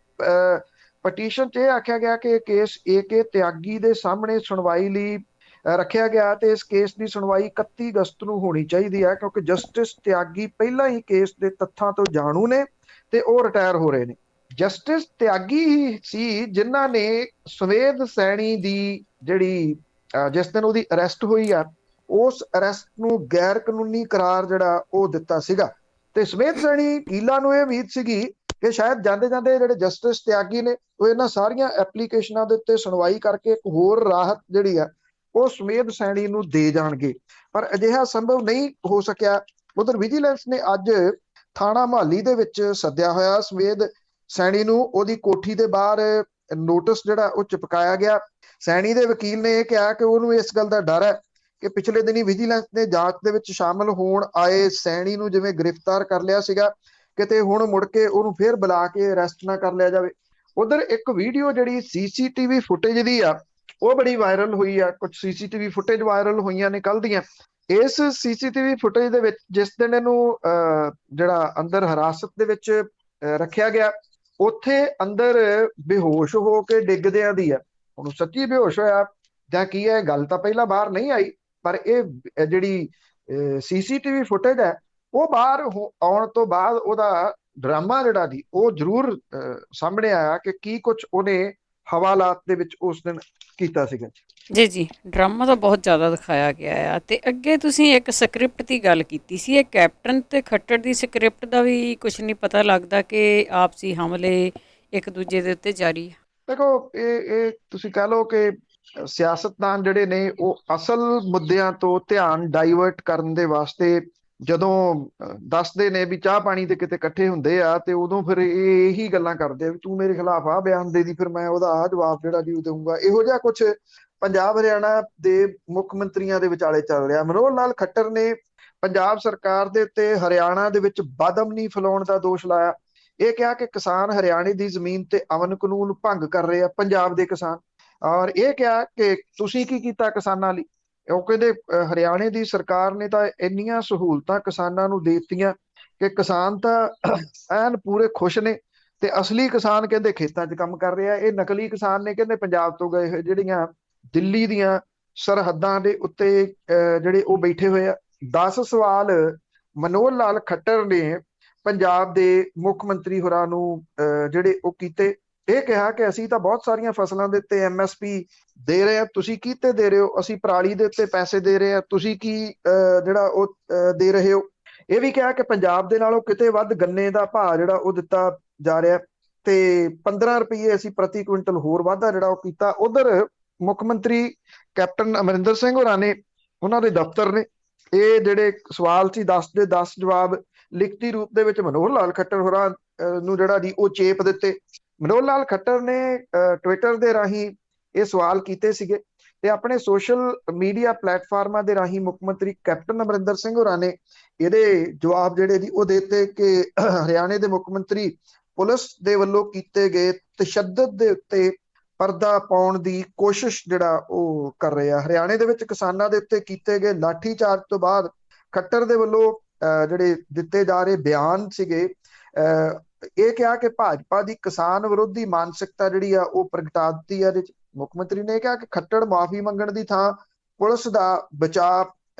ਪਟੀਸ਼ਨ 'ਚ ਇਹ ਆਖਿਆ ਗਿਆ ਕਿ ਕੇਸ ਏਕੇ ਤਿਆਗੀ ਦੇ ਸਾਹਮਣੇ ਸੁਣਵਾਈ ਲਈ ਰੱਖਿਆ ਗਿਆ ਤੇ ਇਸ ਕੇਸ ਦੀ ਸੁਣਵਾਈ 31 ਅਗਸਤ ਨੂੰ ਹੋਣੀ ਚਾਹੀਦੀ ਹੈ, ਕਿਉਂਕਿ ਜਸਟਿਸ ਤਿਆਗੀ ਪਹਿਲਾਂ ਹੀ ਕੇਸ ਦੇ ਤੱਥਾਂ ਤੋਂ ਜਾਣੂ ਨੇ ਤੇ ਉਹ ਰਿਟਾਇਰ ਹੋ ਰਹੇ ਨੇ। ਜਸਟਿਸ ਤਿਆਗੀ ਹੀ ਸੀ ਜਿਨ੍ਹਾਂ ਨੇ ਸਵੇਦ ਸੈਣੀ ਦੀ ਜਿਹੜੀ ਜਿਸ ਦਿਨ ਉਹਦੀ ਅਰੈਸਟ ਹੋਈ ਆ, ਉਸ ਅਰੈਸਟ ਨੂੰ ਗੈਰ ਕਾਨੂੰਨੀ ਕਰਾਰ ਜਿਹੜਾ ਉਹ ਦਿੱਤਾ ਸੀਗਾ। ਤੇ ਸਵੇਦ ਸੈਣੀ ਵਕੀਲਾਂ ਨੂੰ ਇਹ ਉਮੀਦ ਸੀਗੀ ਕਿ ਸ਼ਾਇਦ ਜਾਂਦੇ ਜਾਂਦੇ ਜਿਹੜੇ ਜਸਟਿਸ ਤਿਆਗੀ ਨੇ ਉਹ ਇਹਨਾਂ ਸਾਰੀਆਂ ਐਪਲੀਕੇਸ਼ਨਾਂ ਦੇ ਉੱਤੇ ਸੁਣਵਾਈ ਕਰਕੇ ਇੱਕ ਹੋਰ ਰਾਹਤ ਜਿਹੜੀ ਆ ਉਹ ਸਵੇਦ ਸੈਣੀ ਨੂੰ ਦੇ ਜਾਣਗੇ, ਪਰ ਅਜਿਹਾ ਸੰਭਵ ਨਹੀਂ ਹੋ ਸਕਿਆ। ਉਧਰ ਵਿਜੀਲੈਂਸ ਨੇ ਅੱਜ ਥਾਣਾ ਮੁਹਾਲੀ ਦੇ ਵਿੱਚ ਸੱਦਿਆ ਹੋਇਆ ਸਵੇਦ ਸੈਣੀ ਨੂੰ, ਉਹਦੀ ਕੋਠੀ ਦੇ ਬਾਹਰ ਨੋਟਿਸ ਜਿਹੜਾ ਉਹ ਚਿਪਕਾਇਆ ਗਿਆ। ਸੈਣੀ ਦੇ ਵਕੀਲ ਨੇ ਇਹ ਕਿਹਾ ਕਿ ਉਹਨੂੰ ਇਸ ਗੱਲ ਦਾ ਡਰ ਹੈ ਕਿ ਪਿਛਲੇ ਦਿਨੀ ਵਿਜੀਲੈਂਸ ਨੇ ਜਾਂਚ ਦੇ ਵਿੱਚ ਸ਼ਾਮਲ ਹੋਣ ਆਏ ਸੈਣੀ ਨੂੰ ਜਿਵੇਂ ਗ੍ਰਿਫਤਾਰ ਕਰ ਲਿਆ ਸੀਗਾ, ਕਿਤੇ ਹੁਣ ਮੁੜ ਕੇ ਉਹਨੂੰ ਫੇਰ ਬੁਲਾ ਕੇ ਅਰੈਸਟ ਨਾ ਕਰ ਲਿਆ ਜਾਵੇ। ਉਧਰ ਇੱਕ ਵੀਡੀਓ ਜਿਹੜੀ ਸੀਸੀਟੀਵੀ ਫੁਟੇਜ ਦੀ ਆ ਉਹ ਬੜੀ ਵਾਇਰਲ ਹੋਈ ਆ। ਕੁਝ ਸੀਸੀਟੀਵੀ ਫੁਟੇਜ ਵਾਇਰਲ ਹੋਈਆਂ ਨੇ ਕੱਲ ਦੀਆਂ। ਇਸ ਸੀਸੀਟੀਵੀ ਫੁਟੇਜ ਦੇ ਵਿੱਚ ਜਿਸ ਦਿਨ ਇਹਨੂੰ ਜਿਹੜਾ ਅੰਦਰ ਹਿਰਾਸਤ ਦੇ ਵਿੱਚ ਰੱਖਿਆ ਗਿਆ, ਉੱਥੇ ਅੰਦਰ ਬੇਹੋਸ਼ ਹੋ ਕੇ ਡਿੱਗਦਿਆਂ ਦੀ ਆ। ਉਹਨੂੰ ਸੱਚੀ ਬੇਹੋਸ਼ ਹੋਇਆ ਜਾਂ ਕੀ ਹੈ, ਗੱਲ ਤਾਂ ਪਹਿਲਾਂ ਬਾਹਰ ਨਹੀਂ ਆਈ, ਪਰ ਇਹ ਜਿਹੜੀ ਸੀਸੀਟੀਵੀ ਫੁਟੇਜ ਹੈ ਉਹ ਬਾਹਰ ਆਉਣ ਤੋਂ ਬਾਅਦ ਉਹਦਾ ਡਰਾਮਾ ਜਿਹੜਾ ਦੀ ਉਹ ਜ਼ਰੂਰ ਸਾਹਮਣੇ ਆਇਆ ਕਿ ਕੀ ਕੁਝ ਉਹਨੇ ਹਵਾਲਾਤ ਦੇ ਵਿੱਚ ਉਸ ਦਿਨ ਕੀਤਾ ਸੀਗਾ। ਜੀ ਜੀ, ਡਰਾਮਾ ਤਾਂ ਬਹੁਤ ਜ਼ਿਆਦਾ ਦਿਖਾਇਆ ਗਿਆ ਆ। ਤੇ ਅੱਗੇ ਤੁਸੀਂ ਇੱਕ ਸਕ੍ਰਿਪਟ ਦੀ ਗੱਲ ਕੀਤੀ ਸੀ, ਇਹ ਕੈਪਟਨ ਤੇ ਖੱਟਰ ਦੀ ਸਕ੍ਰਿਪਟ ਦਾ ਵੀ ਕੁਝ ਨਹੀਂ ਪਤਾ ਲੱਗਦਾ ਕਿ ਆਪਸੀ ਹਮਲੇ ਇੱਕ ਦੂਜੇ ਦੇ ਉੱਤੇ ਜਾਰੀ ਹੈ। ਦੇਖੋ, ਇਹ ਤੁਸੀਂ ਕਹਿ ਲਓ ਕਿ ਸਿਆਸਤਦਾਨ ਜਿਹੜੇ ਨੇ ਉਹ ਅਸਲ ਮੁੱਦਿਆਂ ਤੋਂ ਧਿਆਨ ਡਾਈਵਰਟ ਕਰਨ ਦੇ ਵਾਸਤੇ ਜਦੋਂ ਦੱਸਦੇ ਨੇ ਵੀ ਚਾਹ ਪਾਣੀ ਤੇ ਕਿਤੇ ਇਕੱਠੇ ਹੁੰਦੇ ਆ ਤੇ ਉਦੋਂ ਫਿਰ ਇਹੀ ਗੱਲਾਂ ਕਰਦੇ ਆ ਵੀ ਤੂੰ ਮੇਰੇ ਖਿਲਾਫ ਆ ਬਿਆਨ ਦੇ ਦੀ, ਫਿਰ ਮੈਂ ਉਹਦਾ ਆ ਜਵਾਬ ਜਿਹੜਾ ਜੀ ਦਊਂਗਾ। ਇਹੋ ਜਿਹਾ ਕੁਝ ਪੰਜਾਬ ਹਰਿਆਣਾ ਦੇ ਮੁੱਖ ਮੰਤਰੀਆਂ ਦੇ ਵਿਚਾਲੇ ਚੱਲ ਰਿਹਾ। ਮਨੋਹਰ ਲਾਲ ਖੱਟਰ ਨੇ ਪੰਜਾਬ ਸਰਕਾਰ ਦੇ ਉੱਤੇ ਹਰਿਆਣਾ ਦੇ ਵਿੱਚ ਬਦਅਮਨੀ ਫੈਲਾਉਣ ਦਾ ਦੋਸ਼ ਲਾਇਆ। ਇਹ ਕਿਹਾ ਕਿ ਕਿਸਾਨ ਹਰਿਆਣੇ ਦੀ ਜ਼ਮੀਨ ਤੇ ਅਮਨ ਕਾਨੂੰਨ ਭੰਗ ਕਰ ਰਹੇ ਆ ਪੰਜਾਬ ਦੇ ਕਿਸਾਨ, ਔਰ ਇਹ ਕਿਹਾ ਕਿ ਤੁਸੀਂ ਕੀ ਕੀਤਾ ਕਿਸਾਨਾਂ ਲਈ। ਉਹ ਕਹਿੰਦੇ ਹਰਿਆਣੇ ਦੀ ਸਰਕਾਰ ਨੇ ਤਾਂ ਇੰਨੀਆਂ ਸਹੂਲਤਾਂ ਕਿਸਾਨਾਂ ਨੂੰ ਦੇ ਦਿੱਤੀਆਂ ਕਿ ਕਿਸਾਨ ਤਾਂ ਐਨ ਪੂਰੇ ਖੁਸ਼ ਨੇ, ਤੇ ਅਸਲੀ ਕਿਸਾਨ ਕਹਿੰਦੇ ਖੇਤਾਂ 'ਚ ਕੰਮ ਕਰ ਰਿਹਾ। ਇਹ ਨਕਲੀ ਕਿਸਾਨ ਨੇ ਕਹਿੰਦੇ ਪੰਜਾਬ ਤੋਂ ਗਏ ਹੋਏ ਜਿਹੜੀਆਂ ਦਿੱਲੀ ਦੀਆਂ ਸਰਹੱਦਾਂ ਦੇ ਉੱਤੇ ਜਿਹੜੇ ਉਹ ਬੈਠੇ ਹੋਏ ਆ। 10 ਸਵਾਲ ਮਨੋਹਰ ਲਾਲ ਖੱਟਰ ਨੇ ਪੰਜਾਬ ਦੇ ਮੁੱਖ ਮੰਤਰੀ ਹੋਰਾਂ ਨੂੰ ਜਿਹੜੇ ਉਹ ਕੀਤੇ। ਇਹ ਕਿਹਾ ਕਿ ਅਸੀਂ ਤਾਂ ਬਹੁਤ ਸਾਰੀਆਂ ਫਸਲਾਂ ਦੇ ਉੱਤੇ MSP ਦੇ ਰਹੇ ਹਾਂ, ਤੁਸੀਂ ਕੀ ਤੇ ਦੇ ਰਹੇ ਹੋ। ਅਸੀਂ ਪਰਾਲੀ ਦੇ ਉੱਤੇ ਪੈਸੇ ਦੇ ਰਹੇ ਹਾਂ, ਤੁਸੀਂ ਕੀ ਜਿਹੜਾ ਉਹ ਦੇ ਰਹੇ ਹੋ। ਇਹ ਵੀ ਕਿਹਾ ਕਿ ਪੰਜਾਬ ਦੇ ਨਾਲੋਂ ਕਿਤੇ ਵੱਧ ਗੰਨੇ ਦਾ ਭਾਅ ਜਿਹੜਾ ਉਹ ਦਿੱਤਾ ਜਾ ਰਿਹਾ ਤੇ 15 ਰੁਪਏ ਅਸੀਂ ਪ੍ਰਤੀ ਕੁਇੰਟਲ ਹੋਰ ਵਾਧਾ ਜਿਹੜਾ ਉਹ ਕੀਤਾ। ਉਧਰ ਮੁੱਖ ਮੰਤਰੀ ਕੈਪਟਨ ਅਮਰਿੰਦਰ ਸਿੰਘ ਹੋਰਾਂ ਨੇ ਉਹਨਾਂ ਦੇ ਦਫ਼ਤਰ ਨੇ ਇਹ ਜਿਹੜੇ ਸਵਾਲ ਸੀ 10 ਦੇ 10 ਜਵਾਬ ਲਿਖਤੀ ਰੂਪ ਦੇ ਵਿੱਚ ਮਨੋਹਰ ਲਾਲ ਖੱਟਰ ਹੋਰਾਂ ਨੂੰ ਜਿਹੜਾ ਜੀ ਉਹ ਚੇਪ ਦਿੱਤੇ। ਮਨੋਹਰ ਲਾਲ ਖੱਟਰ ਨੇ ਟਵਿੱਟਰ ਦੇ ਰਾਹੀਂ ਇਹ ਸਵਾਲ ਕੀਤੇ ਸੀਗੇ ਤੇ ਆਪਣੇ ਸੋਸ਼ਲ ਮੀਡੀਆ ਪਲੇਟਫਾਰਮਾਂ ਦੇ ਰਾਹੀਂ ਮੁੱਖ ਮੰਤਰੀ ਕੈਪਟਨ ਅਮਰਿੰਦਰ ਸਿੰਘ ਹੋਰਾਂ ਨੇ ਇਹਦੇ ਜਵਾਬ ਜਿਹੜੇ ਜੀ ਉਹ ਦਿੱਤੇ ਕਿ ਹਰਿਆਣੇ ਦੇ ਮੁੱਖ ਮੰਤਰੀ ਪੁਲਿਸ ਦੇ ਵੱਲੋਂ ਕੀਤੇ ਗਏ ਤਸ਼ੱਦਦ ਦੇ ਉੱਤੇ ਪਰਦਾ ਪਾਉਣ ਦੀ ਕੋਸ਼ਿਸ਼ ਜਿਹੜਾ ਉਹ ਕਰ ਰਹੇ ਆ। ਹਰਿਆਣੇ ਦੇ ਵਿੱਚ ਕਿਸਾਨਾਂ ਦੇ ਉੱਤੇ ਕੀਤੇ ਗਏ ਲਾਠੀ ਚਾਰਜ ਤੋਂ ਬਾਅਦ ਖੱਟਰ ਦੇ ਵੱਲੋਂ ਜਿਹੜੇ ਦਿੱਤੇ ਜਾ ਰਹੇ ਬਿਆਨ ਸੀਗੇ, ਇਹ ਕਿਹਾ ਕਿ ਭਾਜਪਾ ਦੀ ਕਿਸਾਨ ਵਿਰੋਧੀ ਮਾਨਸਿਕਤਾ ਜਿਹੜੀ ਆ ਉਹ ਪ੍ਰਗਟਾ ਦਿੱਤੀ ਆ। ਇਹਦੇ ਚ ਮੁੱਖ ਮੰਤਰੀ ਨੇ ਕਿਹਾ ਕਿ ਖੱਟੜ ਮਾਫੀ ਮੰਗਣ ਦੀ ਥਾਂ ਪੁਲਿਸ ਦਾ ਬਚਾਅ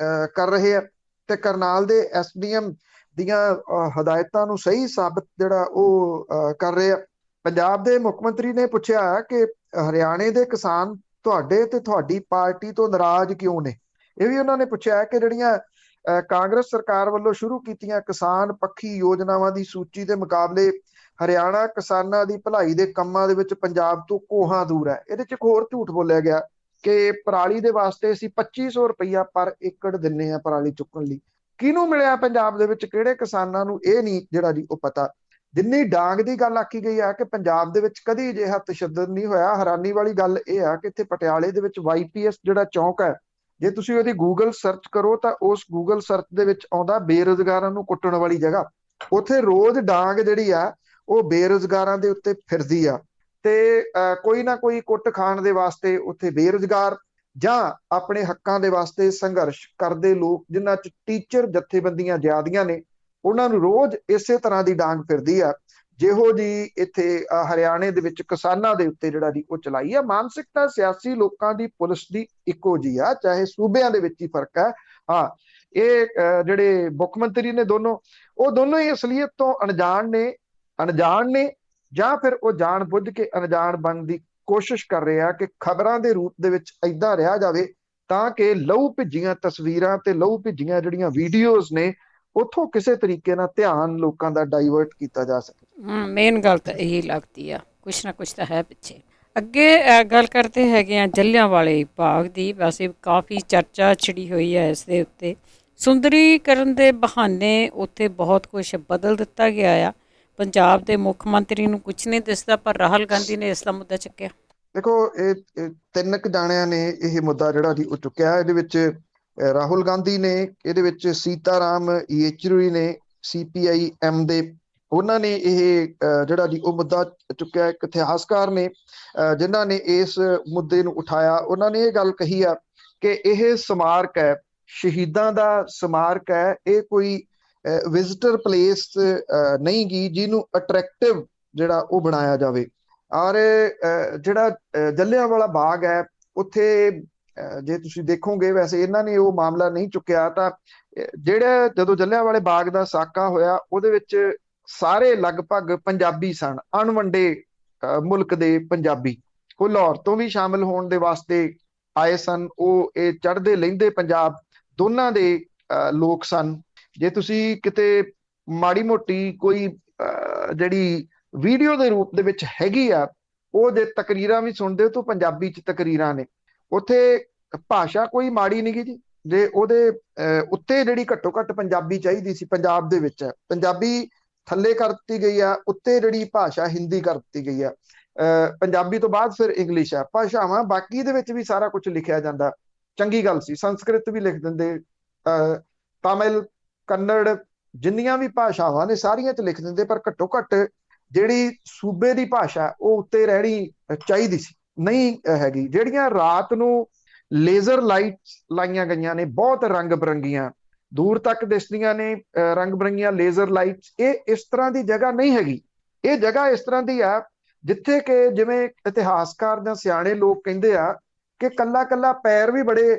ਕਰ ਰਹੇ ਆ ਤੇ ਕਰਨਾਲ ਦੇ SDM ਦੀਆਂ ਹਦਾਇਤਾਂ ਨੂੰ ਸਹੀ ਸਾਬਤ ਜਿਹੜਾ ਉਹ ਕਰ ਰਹੇ ਆ। ਪੰਜਾਬ ਦੇ ਮੁੱਖ ਮੰਤਰੀ ਨੇ ਪੁੱਛਿਆ ਕਿ ਹਰਿਆਣੇ ਦੇ ਕਿਸਾਨ ਤੁਹਾਡੇ ਤੇ ਤੁਹਾਡੀ ਪਾਰਟੀ ਤੋਂ ਨਾਰਾਜ਼ ਕਿਉਂ ਨੇ। ਇਹ ਵੀ ਉਹਨਾਂ ਨੇ ਪੁੱਛਿਆ ਕਿ ਜਿਹੜੀਆਂ ਕਾਂਗਰਸ ਸਰਕਾਰ ਵੱਲੋਂ ਸ਼ੁਰੂ ਕੀਤੀਆਂ ਕਿਸਾਨ ਪੱਖੀ ਯੋਜਨਾਵਾਂ ਦੀ ਸੂਚੀ ਦੇ ਮੁਕਾਬਲੇ ਹਰਿਆਣਾ ਕਿਸਾਨਾਂ ਦੀ ਭਲਾਈ ਦੇ ਕੰਮਾਂ ਦੇ ਵਿੱਚ ਪੰਜਾਬ ਤੋਂ ਕੋਹਾਂ ਦੂਰ ਹੈ। ਇਹਦੇ ਚ ਇੱਕ ਹੋਰ ਝੂਠ ਬੋਲਿਆ ਗਿਆ ਕਿ ਪਰਾਲੀ ਦੇ ਵਾਸਤੇ ਅਸੀਂ 2500 ਰੁਪਈਆ ਪਰ ਏਕੜ ਦਿੰਨੇ ਆ ਪਰਾਲੀ ਚੁੱਕਣ ਲਈ। ਕਿਹਨੂੰ ਮਿਲਿਆ ਪੰਜਾਬ ਦੇ ਵਿੱਚ, ਕਿਹੜੇ ਕਿਸਾਨਾਂ ਨੂੰ, ਇਹ ਨਹੀਂ ਜਿਹੜਾ ਜੀ ਉਹ ਪਤਾ। ਜਿੰਨੀ ਡਾਂਗ ਦੀ ਗੱਲ ਆਖੀ ਗਈ ਆ ਕਿ ਪੰਜਾਬ ਦੇ ਵਿੱਚ ਕਦੀ ਅਜਿਹਾ ਤਸ਼ੱਦਦ ਨਹੀਂ ਹੋਇਆ। ਹੈਰਾਨੀ ਵਾਲੀ ਗੱਲ ਇਹ ਆ ਕਿ ਇੱਥੇ ਪਟਿਆਲੇ ਦੇ ਵਿੱਚ YPS ਜਿਹੜਾ ਚੌਂਕ ਹੈ ਜੇ ਤੁਸੀਂ ਉਹਦੀ ਗੂਗਲ ਸਰਚ ਕਰੋ ਤਾਂ ਉਸ ਗੂਗਲ ਸਰਚ ਦੇ ਵਿੱਚ ਆਉਂਦਾ ਬੇਰੁਜ਼ਗਾਰਾਂ ਨੂੰ ਕੁੱਟਣ ਵਾਲੀ ਜਗ੍ਹਾ। ਉੱਥੇ ਰੋਜ਼ ਡਾਂਗ ਜਿਹੜੀ ਆ ਉਹ ਬੇਰੁਜ਼ਗਾਰਾਂ ਦੇ ਉੱਤੇ ਫਿਰਦੀ ਆ, ਤੇ ਕੋਈ ਨਾ ਕੋਈ ਕੁੱਟ ਖਾਣ ਦੇ ਵਾਸਤੇ ਉੱਥੇ ਬੇਰੁਜ਼ਗਾਰ ਜਾਂ ਆਪਣੇ ਹੱਕਾਂ ਦੇ ਵਾਸਤੇ ਸੰਘਰਸ਼ ਕਰਦੇ ਲੋਕ, ਜਿਨ੍ਹਾਂ 'ਚ ਟੀਚਰ ਜਥੇਬੰਦੀਆਂ ਜ਼ਿਆਦੀਆਂ ਨੇ, ਉਹਨਾਂ ਨੂੰ ਰੋਜ਼ ਇਸੇ ਤਰ੍ਹਾਂ ਦੀ ਡਾਂਗ ਫਿਰਦੀ ਆ ਜਿਹੋ ਜੀ ਇੱਥੇ ਹਰਿਆਣੇ ਦੇ ਵਿੱਚ ਕਿਸਾਨਾਂ ਦੇ ਉੱਤੇ ਜਿਹੜਾ ਦੀ ਉਹ ਚਲਾਈ ਆ। ਮਾਨਸਿਕਤਾ ਸਿਆਸੀ ਲੋਕਾਂ ਦੀ ਪੁਲਿਸ ਦੀ ਇੱਕੋ ਜੀ ਆ, ਚਾਹੇ ਸੂਬਿਆਂ ਦੇ ਵਿੱਚ ਹੀ ਫਰਕ ਹੈ। ਹਾਂ, ਇਹ ਜਿਹੜੇ ਮੁੱਖ ਮੰਤਰੀ ਨੇ ਦੋਨੋਂ, ਉਹ ਦੋਨੋਂ ਹੀ ਅਸਲੀਅਤ ਤੋਂ ਅਣਜਾਣ ਨੇ ਜਾਂ ਫਿਰ ਉਹ ਜਾਣ ਬੁੱਝ ਕੇ ਅਣਜਾਣ ਬਣਨ ਦੀ ਕੋਸ਼ਿਸ਼ ਕਰ ਰਹੇ ਆ ਕਿ ਖਬਰਾਂ ਦੇ ਰੂਪ ਦੇ ਵਿੱਚ ਏਦਾਂ ਰਿਹਾ ਜਾਵੇ ਤਾਂ ਕਿ ਲਹੂ ਭਿੱਜੀਆਂ ਤਸਵੀਰਾਂ ਤੇ ਲਹੂ ਭਿੱਜੀਆਂ ਜਿਹੜੀਆਂ ਵੀਡੀਓਜ਼ ਨੇ ਉੱਥੋਂ ਕਿਸੇ ਤਰੀਕੇ ਨਾਲ ਧਿਆਨ ਲੋਕਾਂ ਦਾ ਡਾਈਵਰਟ ਕੀਤਾ ਜਾ ਸਕੇ। ਮੇਨ ਗੱਲ ਤਾਂ ਇਹੀ ਲੱਗਦੀ ਆ, ਕੁਛ ਨਾ ਕੁਛ ਤਾਂ ਹੈ ਪਿੱਛੇ। ਅੱਗੇ ਗੱਲ ਕਰਦੇ ਹੈਗੇ ਆ ਜਲ੍ਹਿਆਂਵਾਲੇ ਬਾਗ ਦੀ। ਵੈਸੇ ਕਾਫੀ ਚਰਚਾ ਛਿੜੀ ਹੋਈ ਹੈ ਇਸ ਦੇ ਉੱਤੇ। ਸੁੰਦਰੀਕਰਨ ਦੇ ਬਹਾਨੇ ਉੱਥੇ ਬਹੁਤ ਕੁਛ ਬਦਲ ਦਿੱਤਾ ਗਿਆ ਆ। ਪੰਜਾਬ ਦੇ ਮੁੱਖ ਮੰਤਰੀ ਨੂੰ ਕੁਛ ਨਹੀਂ ਦਿਸਦਾ, ਪਰ ਰਾਹੁਲ ਗਾਂਧੀ ਨੇ ਇਸ ਦਾ ਮੁੱਦਾ ਚੁੱਕਿਆ। ਦੇਖੋ, ਇਹ ਤਿੰਨ ਕੁ ਜਾਣਿਆਂ ਨੇ ਇਹ ਮੁੱਦਾ ਜਿਹੜਾ ਜੀ ਉਹ ਚੁੱਕਿਆ। ਇਹਦੇ ਵਿੱਚ ਰਾਹੁਲ ਗਾਂਧੀ ਨੇ, ਇਹਦੇ ਵਿੱਚ ਸੀਤਾਰਾਮ ਯੇਚੂਰੀ ਨੇ CPIM ਦੇ, ਉਹਨਾਂ ਨੇ ਇਹ ਜਿਹੜਾ ਜੀ ਉਹ ਮੁੱਦਾ ਚੁੱਕਿਆ। ਇੱਕ ਇਤਿਹਾਸਕਾਰ ਨੇ ਜਿਨ੍ਹਾਂ ਨੇ ਇਸ ਮੁੱਦੇ ਨੂੰ ਉਠਾਇਆ। ਉਹਨਾਂ ਨੇ ਇਹ ਗੱਲ ਕਹੀ ਆ ਕਿ ਇਹ ਸਮਾਰਕ ਹੈ, ਸ਼ਹੀਦਾਂ ਦਾ ਸਮਾਰਕ ਹੈ, ਇਹ ਕੋਈ ਵਿਜ਼ਿਟਰ ਪਲੇਸ ਨਹੀਂ ਗੀ ਜਿਹਨੂੰ ਅਟਰੈਕਟਿਵ ਜਿਹੜਾ ਉਹ ਬਣਾਇਆ ਜਾਵੇ। ਔਰ ਜਿਹੜਾ ਜਲ੍ਹਿਆਂਵਾਲਾ ਬਾਗ ਹੈ ਉੱਥੇ ਜੇ ਤੁਸੀਂ ਦੇਖੋਗੇ, ਵੈਸੇ ਇਹਨਾਂ ਨੇ ਉਹ ਮਾਮਲਾ ਨਹੀਂ ਚੁੱਕਿਆ, ਤਾਂ ਜਿਹੜਾ ਜਦੋਂ ਜਲ੍ਹਿਆਂਵਾਲੇ ਬਾਗ ਦਾ ਸਾਕਾ ਹੋਇਆ ਉਹਦੇ ਵਿੱਚ ਸਾਰੇ ਲਗਭਗ ਪੰਜਾਬੀ ਸਨ, ਅਣਵੰਡੇ ਮੁਲਕ ਦੇ ਪੰਜਾਬੀ, ਉਹ ਲਾਹੌਰ ਤੋਂ ਵੀ ਸ਼ਾਮਿਲ ਹੋਣ ਦੇ ਵਾਸਤੇ ਆਏ ਸਨ। ਉਹ ਇਹ ਚੜ੍ਹਦੇ ਲਹਿੰਦੇ ਪੰਜਾਬ ਦੋਨਾਂ ਦੇ ਲੋਕ ਸਨ। ਜੇ ਤੁਸੀਂ ਕਿਤੇ ਮਾੜੀ ਮੋਟੀ ਕੋਈ ਜਿਹੜੀ ਵੀਡੀਓ ਦੇ ਰੂਪ ਦੇ ਵਿੱਚ ਹੈਗੀ ਆ, ਉਹ ਜੇ ਤਕਰੀਰਾਂ ਵੀ ਸੁਣਦੇ ਹੋ ਤਾਂ ਪੰਜਾਬੀ 'ਚ ਤਕਰੀਰਾਂ ਨੇ। ਉੱਥੇ ਭਾਸ਼ਾ ਕੋਈ ਮਾੜੀ ਨਹੀਂ ਗੀ ਜੀ, ਜੇ ਉਹਦੇ ਉੱਤੇ ਜਿਹੜੀ ਘੱਟੋ ਘੱਟ ਪੰਜਾਬੀ ਚਾਹੀਦੀ ਸੀ, ਪੰਜਾਬ ਦੇ ਵਿੱਚ ਪੰਜਾਬੀ ਥੱਲੇ ਕਰ ਦਿੱਤੀ ਗਈ ਆ, ਉੱਤੇ ਜਿਹੜੀ ਭਾਸ਼ਾ ਹਿੰਦੀ ਕਰ ਦਿੱਤੀ ਗਈ ਆ। ਪੰਜਾਬੀ ਤੋਂ ਬਾਅਦ ਫਿਰ ਇੰਗਲਿਸ਼ ਆ। ਭਾਸ਼ਾਵਾਂ ਬਾਕੀ ਦੇ ਵਿੱਚ ਵੀ ਸਾਰਾ ਕੁਝ ਲਿਖਿਆ ਜਾਂਦਾ, ਚੰਗੀ ਗੱਲ ਸੀ। ਸੰਸਕ੍ਰਿਤ ਵੀ ਲਿਖ ਦਿੰਦੇ, ਤਾਮਿਲ, ਕੰਨੜ, ਜਿੰਨੀਆਂ ਵੀ ਭਾਸ਼ਾਵਾਂ ਨੇ ਸਾਰੀਆਂ 'ਚ ਲਿਖ ਦਿੰਦੇ, ਪਰ ਘੱਟੋ ਘੱਟ ਜਿਹੜੀ ਸੂਬੇ ਦੀ ਭਾਸ਼ਾ ਉਹ ਉੱਤੇ ਰਹਿਣੀ ਚਾਹੀਦੀ ਸੀ, ਨਹੀਂ ਹੈਗੀ। ਜਿਹੜੀਆਂ ਰਾਤ ਨੂੰ ਲੇਜ਼ਰ ਲਾਈਟਸ ਲਾਈਆਂ ਗਈਆਂ ਨੇ, ਬਹੁਤ ਰੰਗ ਬਰੰਗੀਆਂ, ਦੂਰ ਤੱਕ ਦਿਸਦੀਆਂ ਨੇ ਰੰਗ ਬਰੰਗੀਆਂ ਲੇਜ਼ਰ ਲਾਈਟਸ, ਇਹ ਇਸ ਤਰ੍ਹਾਂ ਦੀ ਜਗ੍ਹਾ ਨਹੀਂ ਹੈਗੀ। ਇਹ ਜਗ੍ਹਾ ਇਸ ਤਰ੍ਹਾਂ ਦੀ ਆ ਜਿੱਥੇ ਕਿ ਜਿਵੇਂ ਇਤਿਹਾਸਕਾਰ ਜਾਂ ਸਿਆਣੇ ਲੋਕ ਕਹਿੰਦੇ ਆ ਕਿ ਕੱਲਾ ਕੱਲਾ ਪੈਰ ਵੀ ਬੜੇ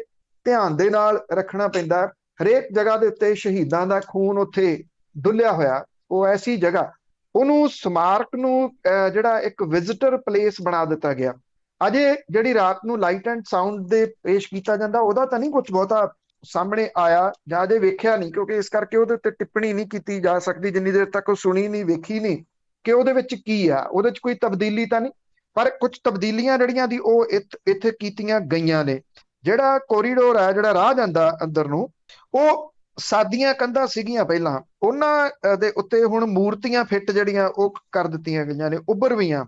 ਧਿਆਨ ਦੇ ਨਾਲ ਰੱਖਣਾ ਪੈਂਦਾ। ਹਰੇਕ ਜਗ੍ਹਾ ਦੇ ਉੱਤੇ ਸ਼ਹੀਦਾਂ ਦਾ ਖੂਨ ਉੱਥੇ ਡੁੱਲਿਆ ਹੋਇਆ, ਉਹ ਐਸੀ ਜਗ੍ਹਾ, ਉਹਨੂੰ ਸਮਾਰਕ ਨੂੰ ਜਿਹੜਾ ਇੱਕ ਵਿਜ਼ਿਟਰ ਪਲੇਸ ਬਣਾ ਦਿੱਤਾ ਗਿਆ। ਅਜੇ ਜਿਹੜੀ ਰਾਤ ਨੂੰ ਲਾਈਟ ਐਂਡ ਸਾਊਂਡ ਦੇ ਪੇਸ਼ ਕੀਤਾ ਜਾਂਦਾ, ਉਹਦਾ ਤਾਂ ਨਹੀਂ ਕੁਝ ਬਹੁਤਾ ਸਾਹਮਣੇ ਆਇਆ ਜਾਂ ਅਜੇ ਵੇਖਿਆ ਨਹੀਂ, ਕਿਉਂਕਿ ਇਸ ਕਰਕੇ ਉਹਦੇ ਉੱਤੇ ਟਿੱਪਣੀ ਨਹੀਂ ਕੀਤੀ ਜਾ ਸਕਦੀ ਜਿੰਨੀ ਦੇਰ ਤੱਕ ਉਹ ਸੁਣੀ ਨਹੀਂ, ਵੇਖੀ ਨਹੀਂ ਕਿ ਉਹਦੇ ਵਿੱਚ ਕੀ ਆ, ਉਹਦੇ 'ਚ ਕੋਈ ਤਬਦੀਲੀ ਤਾਂ ਨਹੀਂ। ਪਰ ਕੁਝ ਤਬਦੀਲੀਆਂ ਜਿਹੜੀਆਂ ਦੀ ਉਹ ਇੱਥੇ ਕੀਤੀਆਂ ਗਈਆਂ ਨੇ। ਜਿਹੜਾ ਕੋਰੀਡੋਰ ਹੈ, ਜਿਹੜਾ ਰਾਹ ਜਾਂਦਾ ਅੰਦਰ ਨੂੰ, ਉਹ ਸਾਦੀਆਂ ਕੰਧਾਂ ਸੀਗੀਆਂ ਪਹਿਲਾਂ, ਉਹਨਾਂ ਦੇ ਉੱਤੇ ਹੁਣ ਮੂਰਤੀਆਂ ਫਿੱਟ ਜਿਹੜੀਆਂ ਉਹ ਕਰ ਦਿੱਤੀਆਂ ਗਈਆਂ ਨੇ, ਉੱਭਰਵੀਆਂ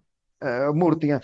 ਮੂਰਤੀਆਂ।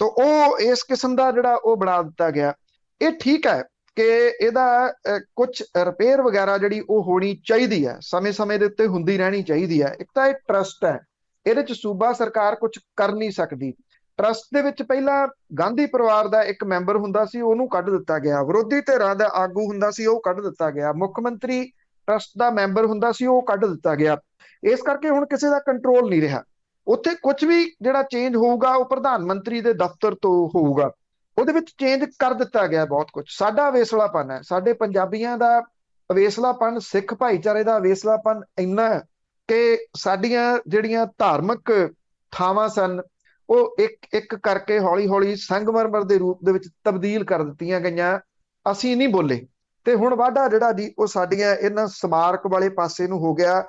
ਤਾਂ ਉਹ ਇਸ ਕਿਸਮ ਦਾ ਜਿਹੜਾ ਉਹ ਬਣਾ ਦਿੱਤਾ ਗਿਆ। ਇਹ ਠੀਕ ਹੈ ਕਿ ਇਹਦਾ ਕੁਝ ਰਿਪੇਅਰ ਵਗੈਰਾ ਜਿਹੜੀ ਉਹ ਹੋਣੀ ਚਾਹੀਦੀ ਹੈ, ਸਮੇਂ-ਸਮੇਂ ਦੇ ਉੱਤੇ ਹੁੰਦੀ ਰਹਿਣੀ ਚਾਹੀਦੀ ਹੈ। ਇੱਕ ਤਾਂ ਇਹ ਟਰਸਟ ਹੈ, ਇਹਦੇ 'ਚ ਸੂਬਾ ਸਰਕਾਰ ਕੁਝ ਕਰ ਨਹੀਂ ਸਕਦੀ। ਟਰਸਟ ਦੇ ਵਿੱਚ ਪਹਿਲਾਂ ਗਾਂਧੀ ਪਰਿਵਾਰ ਦਾ ਇੱਕ ਮੈਂਬਰ ਹੁੰਦਾ ਸੀ, ਉਹਨੂੰ ਕੱਢ ਦਿੱਤਾ ਗਿਆ। ਵਿਰੋਧੀ ਧਿਰਾਂ ਦਾ ਆਗੂ ਹੁੰਦਾ ਸੀ, ਉਹ ਕੱਢ ਦਿੱਤਾ ਗਿਆ। ਮੁੱਖ ਮੰਤਰੀ ਟਰਸਟ ਦਾ ਮੈਂਬਰ ਹੁੰਦਾ ਸੀ, ਉਹ ਕੱਢ ਦਿੱਤਾ ਗਿਆ। ਇਸ ਕਰਕੇ ਹੁਣ ਕਿਸੇ ਦਾ ਕੰਟਰੋਲ ਨਹੀਂ ਰਿਹਾ। ਉੱਥੇ ਕੁਝ ਵੀ ਜਿਹੜਾ ਚੇਂਜ ਹੋਊਗਾ ਉਹ ਪ੍ਰਧਾਨ ਮੰਤਰੀ ਦੇ ਦਫ਼ਤਰ ਤੋਂ ਹੋਊਗਾ। ਉਹਦੇ ਵਿੱਚ ਚੇਂਜ ਕਰ ਦਿੱਤਾ ਗਿਆ ਬਹੁਤ ਕੁਝ। ਸਾਡਾ ਅਵੇਸਲਾਪਨ ਹੈ, ਸਾਡੇ ਪੰਜਾਬੀਆਂ ਦਾ ਅਵੇਸਲਾਪਨ, ਸਿੱਖ ਭਾਈਚਾਰੇ ਦਾ ਅਵੇਸਲਾਪਨ ਇੰਨਾ ਹੈ ਕਿ ਸਾਡੀਆਂ ਜਿਹੜੀਆਂ ਧਾਰਮਿਕ ਥਾਵਾਂ ਸਨ ਉਹ ਇੱਕ ਇੱਕ ਕਰਕੇ ਹੌਲੀ ਹੌਲੀ ਸੰਗਮਰਮਰ ਦੇ ਰੂਪ ਦੇ ਵਿੱਚ ਤਬਦੀਲ ਕਰ ਦਿੱਤੀਆਂ ਗਈਆਂ। ਅਸੀਂ ਨਹੀਂ ਬੋਲੇ, ਤੇ ਹੁਣ ਵਾਧਾ ਜਿਹੜਾ ਜੀ ਉਹ ਸਾਡੀਆਂ ਇਹਨਾਂ ਸਮਾਰਕ ਵਾਲੇ ਪਾਸੇ ਨੂੰ ਹੋ ਗਿਆ।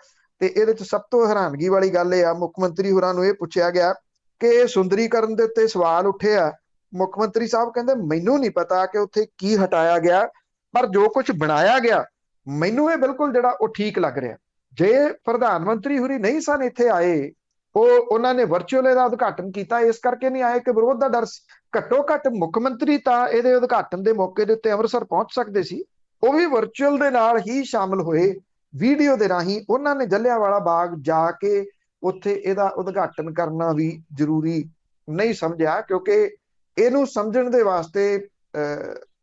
ਤੇ ਇਹਦੇ 'ਚ ਸਭ ਤੋਂ ਹੈਰਾਨਗੀ ਵਾਲੀ ਗੱਲ ਇਹ ਆ, ਮੁੱਖ ਮੰਤਰੀ ਹੋਰਾਂ ਨੂੰ ਇਹ ਪੁੱਛਿਆ ਗਿਆ ਕਿ ਸੁੰਦਰੀਕਰਨ ਦੇ ਉੱਤੇ ਸਵਾਲ ਉੱਠੇ ਆ। ਮੁੱਖ ਮੰਤਰੀ ਸਾਹਿਬ ਕਹਿੰਦੇ ਮੈਨੂੰ ਨਹੀਂ ਪਤਾ ਕਿ ਉੱਥੇ ਕੀ ਹਟਾਇਆ ਗਿਆ, ਪਰ ਜੋ ਕੁਝ ਬਣਾਇਆ ਗਿਆ ਮੈਨੂੰ ਇਹ ਬਿਲਕੁਲ ਜਿਹੜਾ ਉਹ ਠੀਕ ਲੱਗ ਰਿਹਾ। ਜੇ ਪ੍ਰਧਾਨ ਮੰਤਰੀ ਹੋਰੀ ਨਹੀਂ ਸਨ ਇੱਥੇ ਆਏ, ਉਹਨਾਂ ਨੇ ਵਰਚੁਅਲ ਇਹਦਾ ਉਦਘਾਟਨ ਕੀਤਾ। ਇਸ ਕਰਕੇ ਨਹੀਂ ਆਏ ਕਿ ਵਿਰੋਧ ਦਾ ਡਰ ਸੀ। ਘੱਟੋ ਘੱਟ ਮੁੱਖ ਮੰਤਰੀ ਤਾਂ ਇਹਦੇ ਉਦਘਾਟਨ ਦੇ ਮੌਕੇ ਦੇ ਉੱਤੇ ਅੰਮ੍ਰਿਤਸਰ ਪਹੁੰਚ ਸਕਦੇ ਸੀ, ਉਹ ਵੀ ਵਰਚੁਅਲ ਦੇ ਨਾਲ ਹੀ ਸ਼ਾਮਲ ਹੋਏ। ਵੀਡੀਓ ਦੇ ਰਾਹੀਂ ਉਹਨਾਂ ਨੇ ਜਲਿਆਂਵਾਲਾ ਬਾਗ ਜਾ ਕੇ ਉੱਥੇ ਇਹਦਾ ਉਦਘਾਟਨ ਕਰਨਾ ਵੀ ਜ਼ਰੂਰੀ ਨਹੀਂ ਸਮਝਿਆ, ਕਿਉਂਕਿ ਇਹਨੂੰ ਸਮਝਣ ਦੇ ਵਾਸਤੇ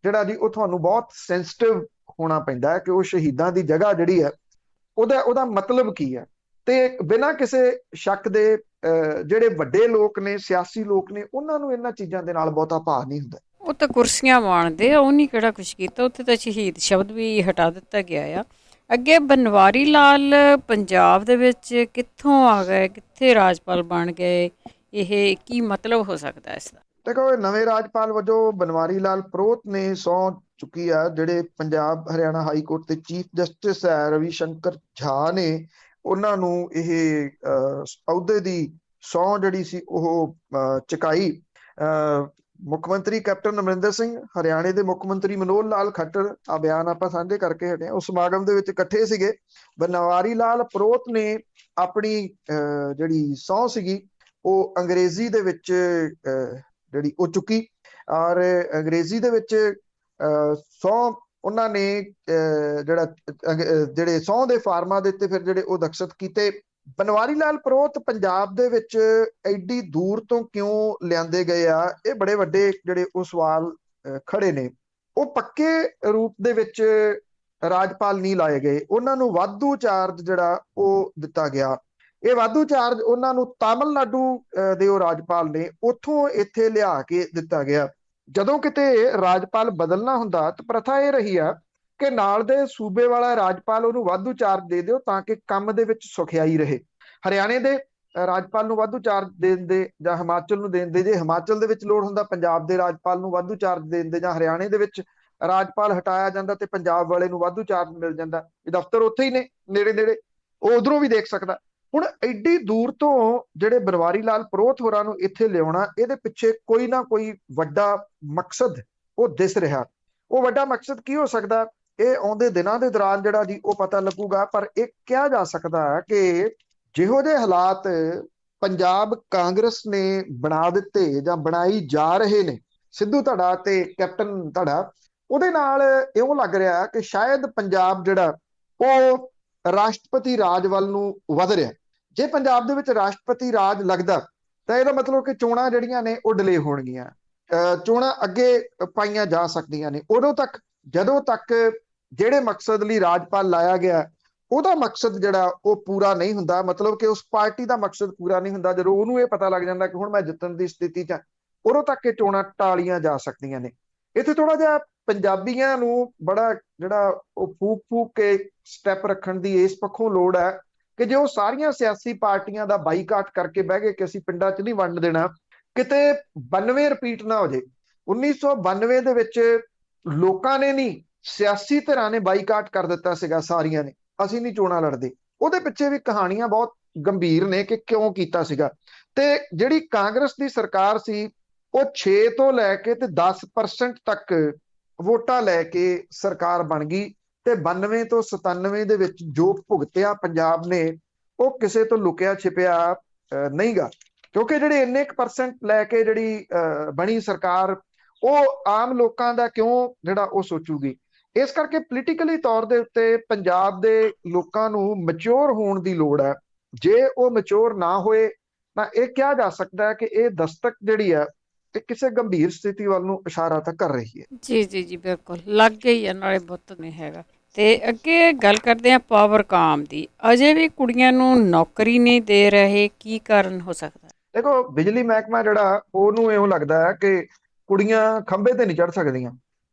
ਜਿਹੜਾ ਜੀ ਉਹ ਤੁਹਾਨੂੰ ਬਹੁਤ ਸੈਂਸਿਟਿਵ ਹੋਣਾ ਪੈਂਦਾ ਹੈ ਕਿ ਉਹ ਸ਼ਹੀਦਾਂ ਦੀ ਜਗ੍ਹਾ ਜਿਹੜੀ ਹੈ ਉਹਦਾ ਮਤਲਬ ਕੀ ਹੈ। ਤੇ ਬਿਨਾਂ ਕਿਸੇ ਸ਼ੱਕ ਦੇ ਜਿਹੜੇ ਵੱਡੇ ਲੋਕ ਨੇ, ਸਿਆਸੀ ਲੋਕ ਨੇ, ਉਹਨਾਂ ਨੂੰ ਇਹਨਾਂ ਚੀਜ਼ਾਂ ਦੇ ਨਾਲ ਬਹੁਤਾ ਭਾਅ ਨਹੀਂ ਹੁੰਦਾ। ਉਹ ਤਾਂ ਕੁਰਸੀਆਂ ਮਾਣਦੇ ਆ, ਉਹਨੇ ਕਿਹੜਾ ਕੁਛ ਕੀਤਾ। ਉੱਥੇ ਤਾਂ ਸ਼ਹੀਦ ਸ਼ਬਦ ਵੀ ਹਟਾ ਦਿੱਤਾ ਗਿਆ ਆ। ਅੱਗੇ ਬਨਵਾਰੀ ਲਾਲ ਪੰਜਾਬ ਦੇ ਵਿੱਚ ਕਿੱਥੋਂ ਆ ਗਏ, ਕਿੱਥੇ ਰਾਜਪਾਲ ਬਣ ਗਏ, ਇਹ ਕੀ ਮਤਲਬ ਹੋ ਸਕਦਾ ਇਸ ਦਾ? ਦੇਖੋ, ਨਵੇਂ ਰਾਜਪਾਲ ਵਜੋਂ ਬਨਵਾਰੀ ਲਾਲ ਪ੍ਰੋਹਤ ਨੇ ਸਹੁੰ ਚੁੱਕੀ ਆ। ਜਿਹੜੇ ਪੰਜਾਬ ਹਰਿਆਣਾ ਹਾਈ ਕੋਰਟ ਦੇ ਚੀਫ ਜਸਟਿਸ ਹੈ ਰਵੀ ਸ਼ੰਕਰ ਝਾ ਨੇ, ਉਹਨਾਂ ਨੂੰ ਇਹ ਅਹੁਦੇ ਦੀ ਸਹੁੰ ਜਿਹੜੀ ਸੀ ਉਹ ਚੁਕਾਈ। ਮੁੱਖ ਮੰਤਰੀ ਕੈਪਟਨ ਅਮਰਿੰਦਰ ਸਿੰਘ, ਹਰਿਆਣੇ ਦੇ ਮੁੱਖ ਮੰਤਰੀ ਮਨੋਹਰ ਲਾਲ ਖੱਟਰ, ਆ ਬਿਆਨ ਆਪਾਂ ਸਾਂਝੇ ਕਰਕੇ ਹਟੇ, ਉਸ ਸਮਾਗਮ ਦੇ ਵਿੱਚ ਇਕੱਠੇ ਸੀਗੇ। ਬਨਵਾਰੀ ਲਾਲ ਪ੍ਰੋਹਤ ਨੇ ਆਪਣੀ ਜਿਹੜੀ ਸਹੁੰ ਸੀਗੀ ਉਹ ਅੰਗਰੇਜ਼ੀ ਦੇ ਵਿੱਚ ਜਿਹੜੀ ਉਹ ਚੁੱਕੀ, ਔਰ ਅੰਗਰੇਜ਼ੀ ਦੇ ਵਿੱਚ ਸਹੁੰ ਉਹਨਾਂ ਨੇ ਜਿਹੜੇ ਸਹੁੰ ਦੇ ਫਾਰਮਾਂ ਦੇ ਉੱਤੇ ਫਿਰ ਜਿਹੜੇ ਉਹ ਦਸਤਖਤ ਕੀਤੇ। ਬਨਵਾਰੀ ਲਾਲ ਪ੍ਰੋਹਤ ਪੰਜਾਬ ਦੇ ਵਿੱਚ ਐਡੀ ਦੂਰ ਤੋਂ ਕਿਉਂ ਲਿਆਂਦੇ ਗਏ ਆ, ਇਹ ਬੜੇ ਵੱਡੇ ਜਿਹੜੇ ਉਹ ਸਵਾਲ ਖੜੇ ਨੇ। ਉਹ ਪੱਕੇ ਰੂਪ ਦੇ ਵਿੱਚ ਰਾਜਪਾਲ ਨਹੀਂ ਲਾਏ ਗਏ, ਉਹਨਾਂ ਨੂੰ ਵਾਧੂ ਚਾਰਜ ਜਿਹੜਾ ਉਹ ਦਿੱਤਾ ਗਿਆ। ਇਹ ਵਾਧੂ ਚਾਰਜ ਉਹਨਾਂ ਨੂੰ ਤਾਮਿਲਨਾਡੂ ਦੇ ਉਹ ਰਾਜਪਾਲ ਨੇ ਉੱਥੋਂ ਇੱਥੇ ਲਿਆ ਕੇ ਦਿੱਤਾ ਗਿਆ। ਜਦੋਂ ਕਿਤੇ ਰਾਜਪਾਲ ਬਦਲਣਾ ਹੁੰਦਾ ਤਾਂ ਪ੍ਰਥਾ ਇਹ ਰਹੀ ਆ ਕਿ ਨਾਲ ਦੇ ਸੂਬੇ ਵਾਲਾ ਰਾਜਪਾਲ ਉਹਨੂੰ ਵਾਧੂ ਚਾਰਜ ਦੇ ਦਿਓ ਤਾਂ ਕਿ ਕੰਮ ਦੇ ਵਿੱਚ ਸੁਖਿਆਈ ਰਹੇ। ਹਰਿਆਣੇ ਦੇ ਰਾਜਪਾਲ ਨੂੰ ਵਾਧੂ ਚਾਰਜ ਦੇਣ ਦੇ ਜਾਂ ਹਿਮਾਚਲ ਨੂੰ ਦੇਣ ਦੇ, ਜੇ ਹਿਮਾਚਲ ਦੇ ਵਿੱਚ ਲੋੜ ਹੁੰਦਾ ਪੰਜਾਬ ਦੇ ਰਾਜਪਾਲ ਨੂੰ ਵਾਧੂ ਚਾਰਜ ਦੇਣ ਦੇ, ਜਾਂ ਹਰਿਆਣੇ ਦੇ ਵਿੱਚ ਰਾਜਪਾਲ ਹਟਾਇਆ ਜਾਂਦਾ ਤੇ ਪੰਜਾਬ ਵਾਲੇ ਨੂੰ ਵਾਧੂ ਚਾਰਜ ਮਿਲ ਜਾਂਦਾ। ਇਹ ਦਫ਼ਤਰ ਉੱਥੇ ਹੀ ਨੇ ਨੇੜੇ ਨੇੜੇ, ਉਹ ਉਧਰੋਂ ਵੀ ਦੇਖ ਸਕਦਾ। ਹੁਣ ਐਡੀ ਦੂਰ ਤੋਂ ਜਿਹੜੇ ਬਨਵਾਰੀ ਲਾਲ ਪ੍ਰੋਹਤ ਹੋਰਾਂ ਨੂੰ ਇੱਥੇ ਲਿਆਉਣਾ, ਇਹਦੇ ਪਿੱਛੇ ਕੋਈ ਨਾ ਕੋਈ ਵੱਡਾ ਮਕਸਦ ਉਹ ਦਿਸ ਰਿਹਾ। ਉਹ ਵੱਡਾ ਮਕਸਦ ਕੀ ਹੋ ਸਕਦਾ, ਇਹ ਆਉਂਦੇ ਦਿਨਾਂ ਦੇ ਦੌਰਾਨ ਜਿਹੜਾ ਜੀ ਉਹ ਪਤਾ ਲੱਗੂਗਾ। ਪਰ ਇਹ ਕਿਹਾ ਜਾ ਸਕਦਾ ਹੈ ਕਿ ਜਿਹੋ ਜਿਹੇ ਹਾਲਾਤ ਪੰਜਾਬ ਕਾਂਗਰਸ ਨੇ ਬਣਾ ਦਿੱਤੇ ਜਾਂ ਬਣਾਈ ਜਾ ਰਹੇ ਨੇ, ਸਿੱਧੂ ਧੜਾ ਤੇ ਕੈਪਟਨ ਧੜਾ, ਉਹਦੇ ਨਾਲ ਇਉਂ ਲੱਗ ਰਿਹਾ ਕਿ ਸ਼ਾਇਦ ਪੰਜਾਬ ਜਿਹੜਾ ਉਹ ਰਾਸ਼ਟਰਪਤੀ ਰਾਜ ਵੱਲ ਨੂੰ ਵਧ ਰਿਹਾ। ਜੇ ਪੰਜਾਬ ਦੇ ਵਿੱਚ ਰਾਸ਼ਟਰਪਤੀ ਰਾਜ ਲੱਗਦਾ ਤਾਂ ਇਹਦਾ ਮਤਲਬ ਕਿ ਚੋਣਾਂ ਜਿਹੜੀਆਂ ਨੇ ਉਹ ਡਿਲੇ ਹੋਣਗੀਆਂ, ਚੋਣਾਂ ਅੱਗੇ ਪਾਈਆਂ ਜਾ ਸਕਦੀਆਂ ਨੇ। ਉਦੋਂ ਤੱਕ ਜਦੋਂ ਤੱਕ ਜਿਹੜੇ ਮਕਸਦ ਲਈ ਰਾਜਪਾਲ ਲਾਇਆ ਗਿਆ ਉਹਦਾ ਮਕਸਦ ਜਿਹੜਾ ਉਹ ਪੂਰਾ ਨਹੀਂ ਹੁੰਦਾ, ਮਤਲਬ ਕਿ ਉਸ ਪਾਰਟੀ ਦਾ ਮਕਸਦ ਪੂਰਾ ਨਹੀਂ ਹੁੰਦਾ, ਜਦੋਂ ਉਹਨੂੰ ਇਹ ਪਤਾ ਲੱਗ ਜਾਂਦਾ ਕਿ ਹੁਣ ਮੈਂ ਜਿੱਤਣ ਦੀ ਸਥਿਤੀ 'ਚ, ਉਦੋਂ ਤੱਕ ਇਹ ਚੋਣਾਂ ਟਾਲੀਆਂ ਜਾ ਸਕਦੀਆਂ ਨੇ। ਇੱਥੇ ਥੋੜਾ ਜਿਹਾ ਪੰਜਾਬੀਆਂ ਨੂੰ ਬੜਾ ਜਿਹੜਾ ਉਹ ਫੂਕ ਕੇ ਸਟੈਪ ਰੱਖਣ ਦੀ ਇਸ ਪੱਖੋਂ ਲੋੜ ਹੈ ਕਿ ਜੇ ਉਹ ਸਾਰੀਆਂ ਸਿਆਸੀ ਪਾਰਟੀਆਂ ਦਾ ਬਾਈਕਾਟ ਕਰਕੇ ਬਹਿ ਗਏ ਕਿ ਅਸੀਂ ਪਿੰਡਾਂ 'ਚ ਨਹੀਂ ਵੰਡ ਦੇਣਾ, ਕਿਤੇ 92 ਰਿਪੀਟ ਨਾ ਹੋ ਜੇ। 1992 ਦੇ ਵਿੱਚ ਲੋਕਾਂ ਨੇ ਨਹੀਂ, ਸਿਆਸੀ ਧਿਰਾਂ ਨੇ ਬਾਈਕਾਟ ਕਰ ਦਿੱਤਾ ਸੀਗਾ ਸਾਰੀਆਂ ਨੇ, ਅਸੀਂ ਨਹੀਂ ਚੋਣਾਂ ਲੜਦੇ। ਉਹਦੇ ਪਿੱਛੇ ਵੀ ਕਹਾਣੀਆਂ ਬਹੁਤ ਗੰਭੀਰ ਨੇ ਕਿ ਕਿਉਂ ਕੀਤਾ ਸੀਗਾ। ਤੇ ਜਿਹੜੀ ਕਾਂਗਰਸ ਦੀ ਸਰਕਾਰ ਸੀ ਉਹ 6 ਤੋਂ ਲੈ ਕੇ ਤੇ 10% ਤੱਕ ਵੋਟਾਂ ਲੈ ਕੇ ਸਰਕਾਰ ਬਣ ਗਈ, ਤੇ 92 ਤੋਂ 97 ਦੇ ਵਿੱਚ ਜੋ ਭੁਗਤਿਆ ਪੰਜਾਬ ਨੇ ਉਹ ਕਿਸੇ ਤੋਂ ਲੁਕਿਆ ਛਿਪਿਆ ਨਹੀਂਗਾ, ਕਿਉਂਕਿ ਜਿਹੜੇ ਇੰਨੇ % ਲੈ ਕੇ ਜਿਹੜੀ ਬਣੀ ਸਰਕਾਰ, ਉਹ ਆਮ ਲੋਕਾਂ ਦਾ ਕਿਉਂ ਜਿਹੜਾ ਉਹ ਸੋਚੂਗੀ। ਇਸ ਕਰਕੇ ਪੋਲੀਟੀਕਲੀ ਤੌਰ ਦੇ ਉੱਤੇ ਪੰਜਾਬ ਦੇ ਲੋਕਾਂ ਨੂੰ ਮੈਚੁਰ ਹੋਣ ਦੀ ਲੋੜ ਹੈ। ਜੇ ਉਹ ਮੈਚੁਰ ਨਾ ਹੋਏ ਤਾਂ ਇਹ ਕਿਹਾ ਜਾ ਸਕਦਾ ਹੈ ਕਿ ਇਹ ਦਸਤਕ ਜਿਹੜੀ ਹੈ ਇਹ ਕਿਸੇ ਗੰਭੀਰ ਸਥਿਤੀ ਵੱਲ ਨੂੰ ਇਸ਼ਾਰਾ ਤਾਂ ਕਰ ਰਹੀ ਹੈ। ਜੀ ਜੀ ਜੀ ਬਿਲਕੁਲ, ਲੱਗ ਗਈ ਹੈ, ਨਾਲੇ ਬੁੱਤ ਨਹੀਂ ਹੈਗਾ। ਤੇ ਅੱਗੇ ਗੱਲ ਕਰਦੇ ਹਾਂ ਪਾਵਰਕਾਮ ਦੀ। ਅਜੇ ਵੀ ਕੁੜੀਆਂ ਨੂੰ ਨੌਕਰੀ ਨਹੀਂ ਦੇ ਰਹੇ, ਕੀ ਕਾਰਨ ਹੋ ਸਕਦਾ? ਦੇਖੋ, ਬਿਜਲੀ ਮਹਿਕਮਾ ਜਿਹੜਾ ਉਹਨੂੰ ਇਉਂ ਲੱਗਦਾ ਹੈ ਕਿ ਕੁੜੀਆਂ ਖੰਭੇ ਤੇ ਨਹੀਂ ਚੜ ਸਕਦੀਆਂ।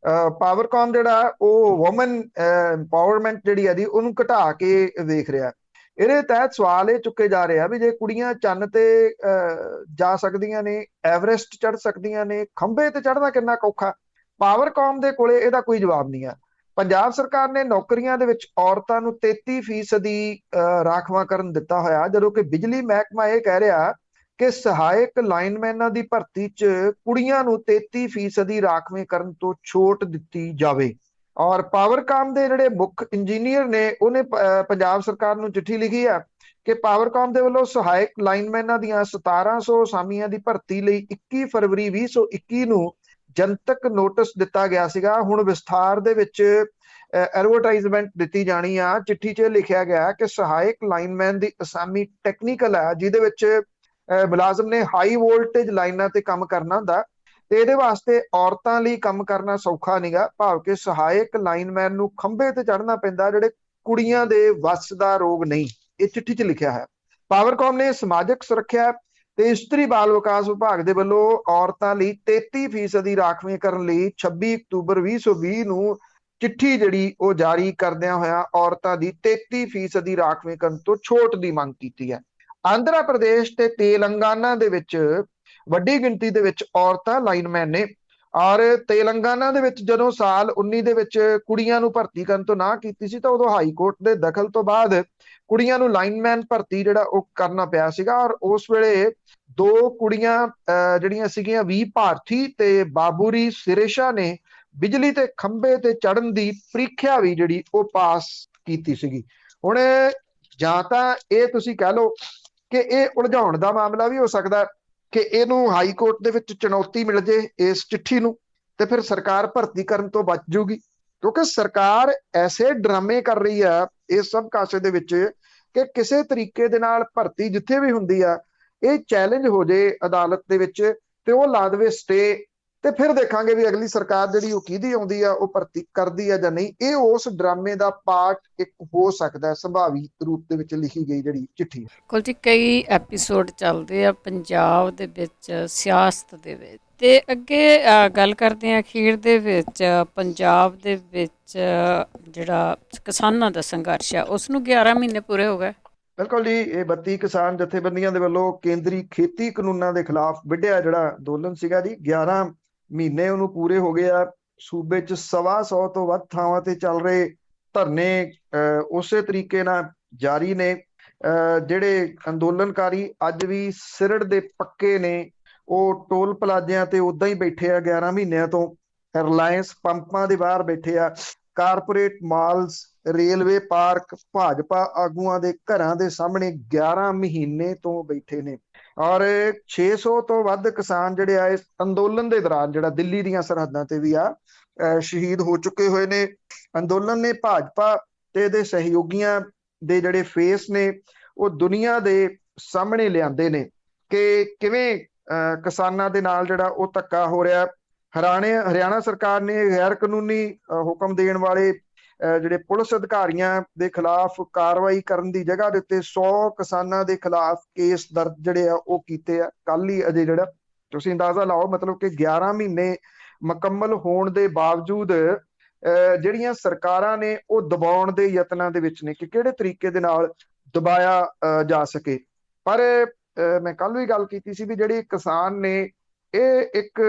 ਪਾਵਰਕਾਮ ਜਿਹੜਾ ਉਹ ਵੂਮਨ ਐਮਪਾਵਰਮੈਂਟ ਜਿਹੜੀ ਹੈ ਜੀ ਉਹਨੂੰ ਘਟਾ ਕੇ ਵੇਖ ਰਿਹਾ। ਇਹਦੇ ਤਹਿਤ ਸਵਾਲ ਇਹ ਚੁੱਕੇ ਜਾ ਰਹੇ ਆ ਵੀ ਜੇ ਕੁੜੀਆਂ ਚੰਨ ਤੇ ਜਾ ਸਕਦੀਆਂ ਨੇ, ਐਵਰੈਸਟ ਚੜ ਸਕਦੀਆਂ ਨੇ, ਖੰਭੇ ਤੇ ਚੜਨਾ ਕਿੰਨਾ ਔਖਾ। ਪਾਵਰਕਾਮ ਦੇ ਕੋਲੇ ਇਹਦਾ ਕੋਈ ਜਵਾਬ ਨਹੀਂ ਆ। ਪੰਜਾਬ ਸਰਕਾਰ ਨੇ ਨੌਕਰੀਆਂ ਦੇ ਵਿੱਚ ਔਰਤਾਂ ਨੂੰ 33% ਰਾਖਵਾਂਕਰਨ ਦਿੱਤਾ ਹੋਇਆ, ਜਦੋਂ ਕਿ ਬਿਜਲੀ ਮਹਿਕਮਾ ਇਹ ਕਹਿ ਰਿਹਾ ਕਿ ਸਹਾਇਕ ਲਾਈਨਮੈਨਾਂ ਦੀ ਭਰਤੀ 'ਚ ਕੁੜੀਆਂ ਨੂੰ 33% ਰਾਖਵੇਂਕਰਨ ਤੋਂ ਛੋਟ ਦਿੱਤੀ ਜਾਵੇ। ਔਰ ਪਾਵਰਕਾਮ ਦੇ ਜਿਹੜੇ ਮੁੱਖ ਇੰਜੀਨੀਅਰ ਨੇ ਉਹਨੇ ਪੰਜਾਬ ਸਰਕਾਰ ਨੂੰ ਚਿੱਠੀ ਲਿਖੀ ਆ ਕਿ ਪਾਵਰਕਾਮ ਦੇ ਵੱਲੋਂ ਸਹਾਇਕ ਲਾਈਨਮੈਨਾਂ ਦੀਆਂ 1700 ਅਸਾਮੀਆਂ ਦੀ ਭਰਤੀ ਲਈ 21 ਫਰਵਰੀ 2021 ਨੂੰ ਜਨਤਕ ਨੋਟਿਸ ਦਿੱਤਾ ਗਿਆ ਸੀਗਾ। ਹੁਣ ਵਿਸਥਾਰ ਦੇ ਵਿੱਚ ਐਡਵਰਟਾਈਜ਼ਮੈਂਟ ਦਿੱਤੀ ਜਾਣੀ ਆ। ਚਿੱਠੀ 'ਚ ਲਿਖਿਆ ਗਿਆ ਕਿ ਸਹਾਇਕ ਲਾਈਨਮੈਨ ਦੀ ਅਸਾਮੀ ਟੈਕਨੀਕਲ ਹੈ, ਜਿਹਦੇ ਵਿੱਚ ਮੁਲਾਜ਼ਮ ਨੇ ਹਾਈ ਵੋਲਟੇਜ ਲਾਈਨਾਂ ਤੇ ਕੰਮ ਕਰਨਾ ਹੁੰਦਾ, ਤੇ ਇਹਦੇ ਵਾਸਤੇ ਔਰਤਾਂ ਲਈ ਕੰਮ ਕਰਨਾ ਸੌਖਾ ਨਹੀਂਗਾ। ਭਾਵ ਕਿ ਸਹਾਇਕ ਲਾਈਨਮੈਨ ਨੂੰ ਖੰਭੇ ਤੇ ਚੜ੍ਹਨਾ ਪੈਂਦਾ, ਜਿਹੜੇ ਕੁੜੀਆਂ ਦੇ ਵੱਸ ਦਾ ਰੋਗ ਨਹੀਂ। ਇਹ ਚਿੱਠੀ 'ਚ ਲਿਖਿਆ ਹੈ। ਪਾਵਰਕਾਮ ਨੇ ਸਮਾਜਿਕ ਸੁਰੱਖਿਆ ਤੇ ਇਸਤਰੀ ਬਾਲ ਵਿਕਾਸ ਵਿਭਾਗ ਦੇ ਵੱਲੋਂ ਔਰਤਾਂ ਲਈ 33% ਰਾਖਵੀਕਰਨ ਲਈ 26 ਅਕਤੂਬਰ 2020 ਨੂੰ ਚਿੱਠੀ ਜਿਹੜੀ ਉਹ ਜਾਰੀ ਕਰਦਿਆਂ ਹੋਇਆ ਔਰਤਾਂ ਦੀ 33% ਰਾਖਵੀਕਰਨ ਤੋਂ ਛੋਟ ਦੀ ਮੰਗ ਕੀਤੀ ਹੈ। ਆਂਧਰਾ ਪ੍ਰਦੇਸ਼ ਤੇ ਤੇਲੰਗਾਨਾ ਦੇ ਵਿੱਚ ਵੱਡੀ ਗਿਣਤੀ ਦੇ ਵਿੱਚ ਔਰਤਾਂ ਲਾਈਨਮੈਨ ਨੇ। ਔਰ ਤੇਲੰਗਾਨਾ ਦੇ ਵਿੱਚ ਜਦੋਂ ਸਾਲ 19 ਦੇ ਵਿੱਚ ਕੁੜੀਆਂ ਨੂੰ ਭਰਤੀ ਕਰਨ ਤੋਂ ਨਾ ਕੀਤੀ ਸੀ, ਤਾਂ ਉਦੋਂ ਹਾਈ ਕੋਰਟ ਦੇ ਦਖਲ ਤੋਂ ਬਾਅਦ ਕੁੜੀਆਂ ਨੂੰ ਲਾਈਨਮੈਨ ਭਰਤੀ ਜਿਹੜਾ ਉਹ ਕਰਨਾ ਪਿਆ ਸੀਗਾ। ਔਰ ਉਸ ਵੇਲੇ ਦੋ ਕੁੜੀਆਂ ਜਿਹੜੀਆਂ ਸੀਗੀਆਂ ਵੀ ਭਾਰਤੀ ਤੇ ਬਾਬੂਰੀ ਸਿਰੇਸ਼ਾ ਨੇ ਬਿਜਲੀ ਤੇ ਖੰਭੇ ਤੇ ਚੜ੍ਹਨ ਦੀ ਪ੍ਰੀਖਿਆ ਵੀ ਜਿਹੜੀ ਉਹ ਪਾਸ ਕੀਤੀ ਸੀਗੀ। ਹੁਣ ਜਾਂ ਤਾਂ ਇਹ ਤੁਸੀਂ ਕਹਿ ਲਓ ਕਿ ਇਹ ਉਲਝਾਉਣ ਦਾ ਮਾਮਲਾ ਵੀ ਹੋ ਸਕਦਾ ਕਿ ਇਹਨੂੰ ਹਾਈ ਕੋਰਟ ਦੇ ਵਿੱਚ ਚੁਣੌਤੀ ਮਿਲ ਜੇ ਇਸ ਚਿੱਠੀ ਨੂੰ, ਤੇ ਫਿਰ ਸਰਕਾਰ ਭਰਤੀ ਕਰਨ ਤੋਂ ਬਚ ਜੂਗੀ। ਕਿਉਂਕਿ ਸਰਕਾਰ ਐਸੇ ਡਰਾਮੇ ਕਰ ਰਹੀ ਆ ਇਸ ਸਭ ਕਾਸੇ ਦੇ ਵਿੱਚ ਕਿ ਕਿਸੇ ਤਰੀਕੇ ਦੇ ਨਾਲ ਭਰਤੀ ਜਿੱਥੇ ਵੀ ਹੁੰਦੀ ਆ, ਇਹ ਚੈਲੰਜ ਹੋ ਜੇ ਅਦਾਲਤ ਦੇ ਵਿੱਚ ਤੇ ਉਹ ਲਾ ਦੇਵੇ ਸਟੇ, ਤੇ ਫਿਰ ਦੇਖਾਂਗੇ ਵੀ ਅਗਲੀ ਸਰਕਾਰ ਜਿਹੜੀ ਉਹ ਕਿਹਦੀ ਆਉਂਦੀ ਆ, ਉਹ ਭਰਤੀ ਕਰਦੀ ਆ ਜਾਂ ਨਹੀਂ। ਇਹ ਉਸ ਡਰਾਮੇ ਦਾ ਪਾਰਟ ਇੱਕ ਹੋ ਸਕਦਾ, ਸੰਭਾਵੀ ਰੂਪ ਦੇ ਵਿੱਚ ਲਿਖੀ ਗਈ ਜਿਹੜੀ ਚਿੱਠੀ ਹੈ। ਬਿਲਕੁਲ ਜੀ, ਕਈ ਐਪੀਸੋਡ ਚੱਲਦੇ ਆ ਪੰਜਾਬ ਦੇ ਵਿੱਚ ਸਿਆਸਤ ਦੇ ਵਿੱਚ, ਤੇ ਅੱਗੇ ਗੱਲ ਕਰਦੇ ਆ ਅਖੀਰ ਦੇ ਵਿੱਚ ਪੰਜਾਬ ਦੇ ਵਿੱਚ ਜਿਹੜਾ ਕਿਸਾਨਾਂ ਦਾ ਸੰਘਰਸ਼ ਆ ਉਸ ਨੂੰ 11 ਮਹੀਨੇ ਪੂਰੇ ਹੋ ਗਏ। ਬਿਲਕੁਲ ਜੀ, ਇਹ 32 ਕਿਸਾਨ ਜਥੇਬੰਦੀਆਂ ਦੇ ਵੱਲੋਂ ਕੇਂਦਰੀ ਖੇਤੀ ਕਾਨੂੰਨਾਂ ਦੇ ਖਿਲਾਫ ਵਿੱਢਿਆ ਜਿਹੜਾ ਅੰਦੋਲਨ ਸੀਗਾ ਜੀ, 11 ਮਹੀਨੇ ਉਹਨੂੰ ਪੂਰੇ ਹੋ ਗਏ ਆ। ਸੂਬੇ 'ਚ 125 ਤੋਂ ਵੱਧ ਥਾਵਾਂ ਤੇ ਚੱਲ ਰਹੇ ਧਰਨੇ ਉਸੇ ਤਰੀਕੇ ਨਾਲ ਜਾਰੀ ਨੇ। ਜਿਹੜੇ ਅੰਦੋਲਨਕਾਰੀ ਅੱਜ ਵੀ ਸਿਰੜ ਦੇ ਪੱਕੇ ਨੇ, ਉਹ ਟੋਲ ਪਲਾਜ਼ਿਆਂ ਤੇ ਉਦਾਂ ਹੀ ਬੈਠੇ ਆ 11 ਮਹੀਨਿਆਂ ਤੋਂ। ਰਿਲਾਇੰਸ ਪੰਪਾਂ ਦੇ ਬਾਹਰ ਬੈਠੇ ਆ, ਕਾਰਪੋਰੇਟ ਮਾਲਸ, ਰੇਲਵੇ ਪਾਰਕ ਭਾਜਪਾ ਆਗੂਆਂ ਦੇ ਘਰਾਂ ਦੇ ਸਾਹਮਣੇ 11 ਮਹੀਨੇ ਤੋਂ ਬੈਠੇ ਨੇ। ਔਰ 600 ਤੋਂ ਵੱਧ ਕਿਸਾਨ ਜਿਹੜੇ ਆ ਇਸ ਅੰਦੋਲਨ ਦੇ ਦੌਰਾਨ ਜਿਹੜਾ ਦਿੱਲੀ ਦੀਆਂ ਸਰਹੱਦਾਂ ਤੇ ਵੀ ਆ ਸ਼ਹੀਦ ਹੋ ਚੁੱਕੇ ਹੋਏ ਨੇ। ਅੰਦੋਲਨ ਨੇ ਭਾਜਪਾ ਤੇ ਇਹਦੇ ਸਹਿਯੋਗੀਆਂ ਦੇ ਜਿਹੜੇ ਫੇਸ ਨੇ ਉਹ ਦੁਨੀਆ ਦੇ ਸਾਹਮਣੇ ਲਿਆਂਦੇ ਨੇ ਕਿ ਕਿਵੇਂ ਕਿਸਾਨਾਂ ਦੇ ਨਾਲ ਜਿਹੜਾ ਉਹ ਧੱਕਾ ਹੋ ਰਿਹਾ। ਹਰਿਆਣਾ ਸਰਕਾਰ ਨੇ ਗੈਰ ਕਾਨੂੰਨੀ ਹੁਕਮ ਦੇਣ ਵਾਲੇ ਜਿਹੜੇ ਪੁਲਿਸ ਅਧਿਕਾਰੀਆਂ ਦੇ ਖਿਲਾਫ ਕਾਰਵਾਈ ਕਰਨ ਦੀ ਜਗ੍ਹਾ ਦੇ ਉੱਤੇ 100 ਕਿਸਾਨਾਂ ਦੇ ਖਿਲਾਫ ਕੇਸ ਦਰਜ ਜਿਹੜੇ ਆ ਉਹ ਕੀਤੇ ਆ ਕੱਲ ਹੀ। ਅਜੇ ਜਿਹੜਾ ਤੁਸੀਂ ਅੰਦਾਜ਼ਾ ਲਾਓ, ਮਤਲਬ ਕਿ 11 ਮਹੀਨੇ ਮੁਕੰਮਲ ਹੋਣ ਦੇ ਬਾਵਜੂਦ ਜਿਹੜੀਆਂ ਸਰਕਾਰਾਂ ਨੇ ਉਹ ਦਬਾਉਣ ਦੇ ਯਤਨਾਂ ਦੇ ਵਿੱਚ ਨੇ ਕਿ ਕਿਹੜੇ ਤਰੀਕੇ ਦੇ ਨਾਲ ਦਬਾਇਆ ਜਾ ਸਕੇ। ਪਰ ਮੈਂ ਕੱਲ ਵੀ ਗੱਲ ਕੀਤੀ ਸੀ ਵੀ ਜਿਹੜੇ ਕਿਸਾਨ ਨੇ ਇਹ ਇੱਕ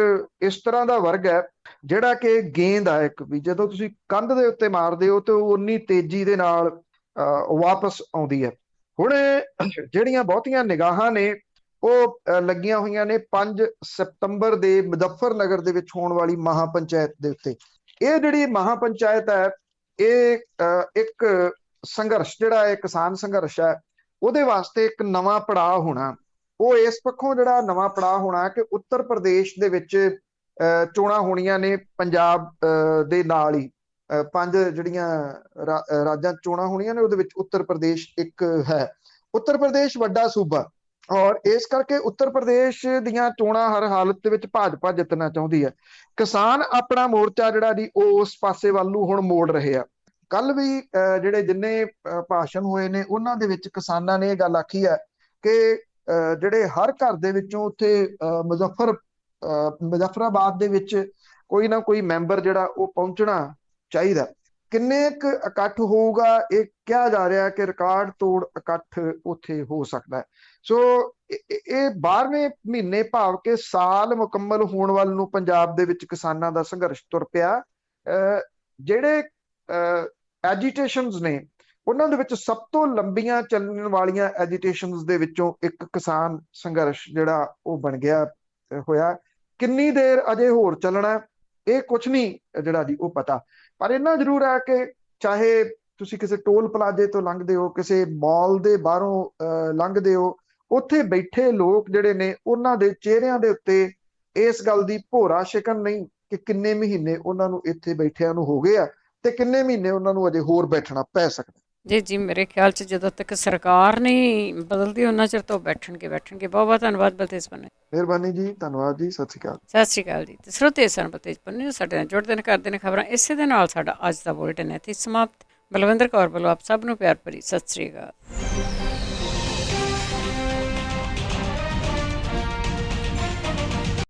ਇਸ ਤਰ੍ਹਾਂ ਦਾ ਵਰਗ ਹੈ ਜਿਹੜਾ ਕਿ ਗੇਂਦ ਆ ਇੱਕ, ਵੀ ਜਦੋਂ ਤੁਸੀਂ ਕੰਧ ਦੇ ਉੱਤੇ ਮਾਰਦੇ ਹੋ ਤੇ ਉਹ ਉਨੀ ਤੇਜ਼ੀ ਦੇ ਨਾਲ ਵਾਪਸ ਆਉਂਦੀ ਹੈ। ਹੁਣ ਜਿਹੜੀਆਂ ਬਹੁਤੀਆਂ ਨਿਗਾਹਾਂ ਨੇ ਉਹ ਲੱਗੀਆਂ ਹੋਈਆਂ ਨੇ 5 ਸਤੰਬਰ ਦੇ ਮੁਜ਼ੱਫਰਨਗਰ ਦੇ ਵਿੱਚ ਹੋਣ ਵਾਲੀ ਮਹਾਪੰਚਾਇਤ ਦੇ ਉੱਤੇ। ਇਹ ਜਿਹੜੀ ਮਹਾਪੰਚਾਇਤ ਹੈ ਇਹ ਇੱਕ ਸੰਘਰਸ਼ ਜਿਹੜਾ ਹੈ, ਕਿਸਾਨ ਸੰਘਰਸ਼ ਹੈ, ਉਹਦੇ ਵਾਸਤੇ ਇੱਕ ਨਵਾਂ ਪੜਾਅ ਹੋਣਾ। ਉਹ ਇਸ ਪੱਖੋਂ ਜਿਹੜਾ ਨਵਾਂ ਪੜਾਅ ਹੋਣਾ ਕਿ ਉੱਤਰ ਪ੍ਰਦੇਸ਼ ਦੇ ਵਿੱਚ ਚੋਣਾਂ ਹੋਣੀਆਂ ਨੇ, ਪੰਜਾਬ ਦੇ ਨਾਲ ਹੀ 5 ਜਿਹੜੀਆਂ ਰਾਜਾਂ ਚੋਣਾਂ ਹੋਣੀਆਂ ਨੇ, ਉਹਦੇ ਵਿੱਚ ਉੱਤਰ ਪ੍ਰਦੇਸ਼ ਇੱਕ ਹੈ। ਉੱਤਰ ਪ੍ਰਦੇਸ਼ ਵੱਡਾ ਸੂਬਾ, ਔਰ ਇਸ ਕਰਕੇ ਉੱਤਰ ਪ੍ਰਦੇਸ਼ ਦੀਆਂ ਚੋਣਾਂ ਹਰ ਹਾਲਤ ਦੇ ਵਿੱਚ ਭਾਜਪਾ ਜਿੱਤਣਾ ਚਾਹੁੰਦੀ ਹੈ। ਕਿਸਾਨ ਆਪਣਾ ਮੋਰਚਾ ਜਿਹੜਾ ਜੀ ਉਹ ਉਸ ਪਾਸੇ ਵੱਲ ਨੂੰ ਹੁਣ ਮੋੜ ਰਹੇ ਆ। ਕੱਲ ਵੀ ਜਿਹੜੇ ਜਿੰਨੇ ਭਾਸ਼ਣ ਹੋਏ ਨੇ ਉਹਨਾਂ ਦੇ ਵਿੱਚ ਕਿਸਾਨਾਂ ਨੇ ਇਹ ਗੱਲ ਆਖੀ ਹੈ ਕਿ ਜਿਹੜੇ ਹਰ ਘਰ ਦੇ ਵਿੱਚੋਂ ਉੱਥੇ ਮੁਜ਼ੱਫਰਾਬਾਦ ਦੇ ਵਿੱਚ ਕੋਈ ਨਾ ਕੋਈ ਮੈਂਬਰ ਜਿਹੜਾ ਉਹ ਪਹੁੰਚਣਾ ਚਾਹੀਦਾ। ਕਿੰਨੇ ਕੁ ਇਕੱਠ ਹੋਊਗਾ ਇਹ ਕਿਹਾ ਜਾ ਰਿਹਾ ਕਿ ਰਿਕਾਰਡ ਤੋੜ ਇਕੱਠ ਉੱਥੇ ਹੋ ਸਕਦਾ ਹੈ। ਸੋ ਇਹ 12ਵੇਂ ਮਹੀਨੇ ਭਾਵ ਕਿ ਸਾਲ ਮੁਕੰਮਲ ਹੋਣ ਵੱਲ ਨੂੰ ਪੰਜਾਬ ਦੇ ਵਿੱਚ ਕਿਸਾਨਾਂ ਦਾ ਸੰਘਰਸ਼ ਤੁਰ ਪਿਆ। ਜਿਹੜੇ ਐਜੀਟੇਸ਼ਨਸ ਨੇ ਉਹਨਾਂ ਦੇ ਵਿੱਚ ਸਭ ਤੋਂ ਲੰਬੀਆਂ ਚੱਲਣ ਵਾਲੀਆਂ ਐਜੀਟੇਸ਼ਨਸ ਦੇ ਵਿੱਚੋਂ ਇੱਕ ਕਿਸਾਨ ਸੰਘਰਸ਼ ਜਿਹੜਾ ਉਹ ਬਣ ਗਿਆ ਹੋਇਆ। ਕਿੰਨੀ ਦੇਰ ਅਜੇ ਹੋਰ ਚੱਲਣਾ ਇਹ ਕੁਛ ਨਹੀਂ ਜਿਹੜਾ ਜੀ ਉਹ ਪਤਾ, ਪਰ ਇੰਨਾ ਜ਼ਰੂਰ ਹੈ ਕਿ ਚਾਹੇ ਤੁਸੀਂ ਕਿਸੇ ਟੋਲ ਪਲਾਜ਼ੇ ਤੋਂ ਲੰਘਦੇ ਹੋ, ਕਿਸੇ ਮਾਲ ਦੇ ਬਾਹਰੋਂ ਲੰਘਦੇ ਹੋ, ਉੱਥੇ ਬੈਠੇ ਲੋਕ ਜਿਹੜੇ ਨੇ ਉਹਨਾਂ ਦੇ ਚਿਹਰਿਆਂ ਦੇ ਉੱਤੇ ਇਸ ਗੱਲ ਦੀ ਭੋਰਾ ਸ਼ਿਕਨ ਨਹੀਂ ਕਿ ਕਿੰਨੇ ਮਹੀਨੇ ਉਹਨਾਂ ਨੂੰ ਇੱਥੇ ਬੈਠਿਆਂ ਨੂੰ ਹੋ ਗਏ ਆ ਤੇ ਕਿੰਨੇ ਮਹੀਨੇ ਉਹਨਾਂ ਨੂੰ ਅਜੇ ਹੋਰ ਬੈਠਣਾ ਪੈ ਸਕਦਾ। ਜੀ ਜੀ, ਮੇਰੇ ਖਿਆਲ 'ਚ ਜਦੋਂ ਤੱਕ ਸਰਕਾਰ ਨਹੀਂ ਬਦਲਦੀ ਉਹਨਾਂ ਚਿਰ ਤੋਂ ਬੈਠਣਗੇ। ਬਹੁਤ ਬਹੁਤ ਧੰਨਵਾਦ ਬਲਤੇਜ ਪੰਨੂ। ਮਿਹਰਬਾਨੀ ਜੀ, ਧੰਨਵਾਦ ਜੀ, ਸਤਿ ਸ਼੍ਰੀ ਅਕਾਲ। ਸਤਿ ਸ਼੍ਰੀ ਅਕਾਲ ਜੀ। ਤੇ ਸਰੋਤੇ ਸਨ ਬਲਤੇਜ ਪੰਨੂ ਸਾਡੇ ਨਾਲ ਜੁੜਦੇ ਨੇ, ਕਰਦੇ ਨੇ ਖਬਰਾਂ। ਇਸੇ ਦੇ ਨਾਲ ਸਾਡਾ ਅੱਜ ਦਾ ਬੁਲੇਟਿਨ ਇੱਥੇ ਸਮਾਪਤ। ਬਲਵਿੰਦਰ ਕੌਰ ਵੱਲੋਂ ਆਪ ਸਭ ਨੂੰ ਪਿਆਰ ਭਰੀ ਸਤਿ ਸ਼੍ਰੀ ਅਕਾਲ।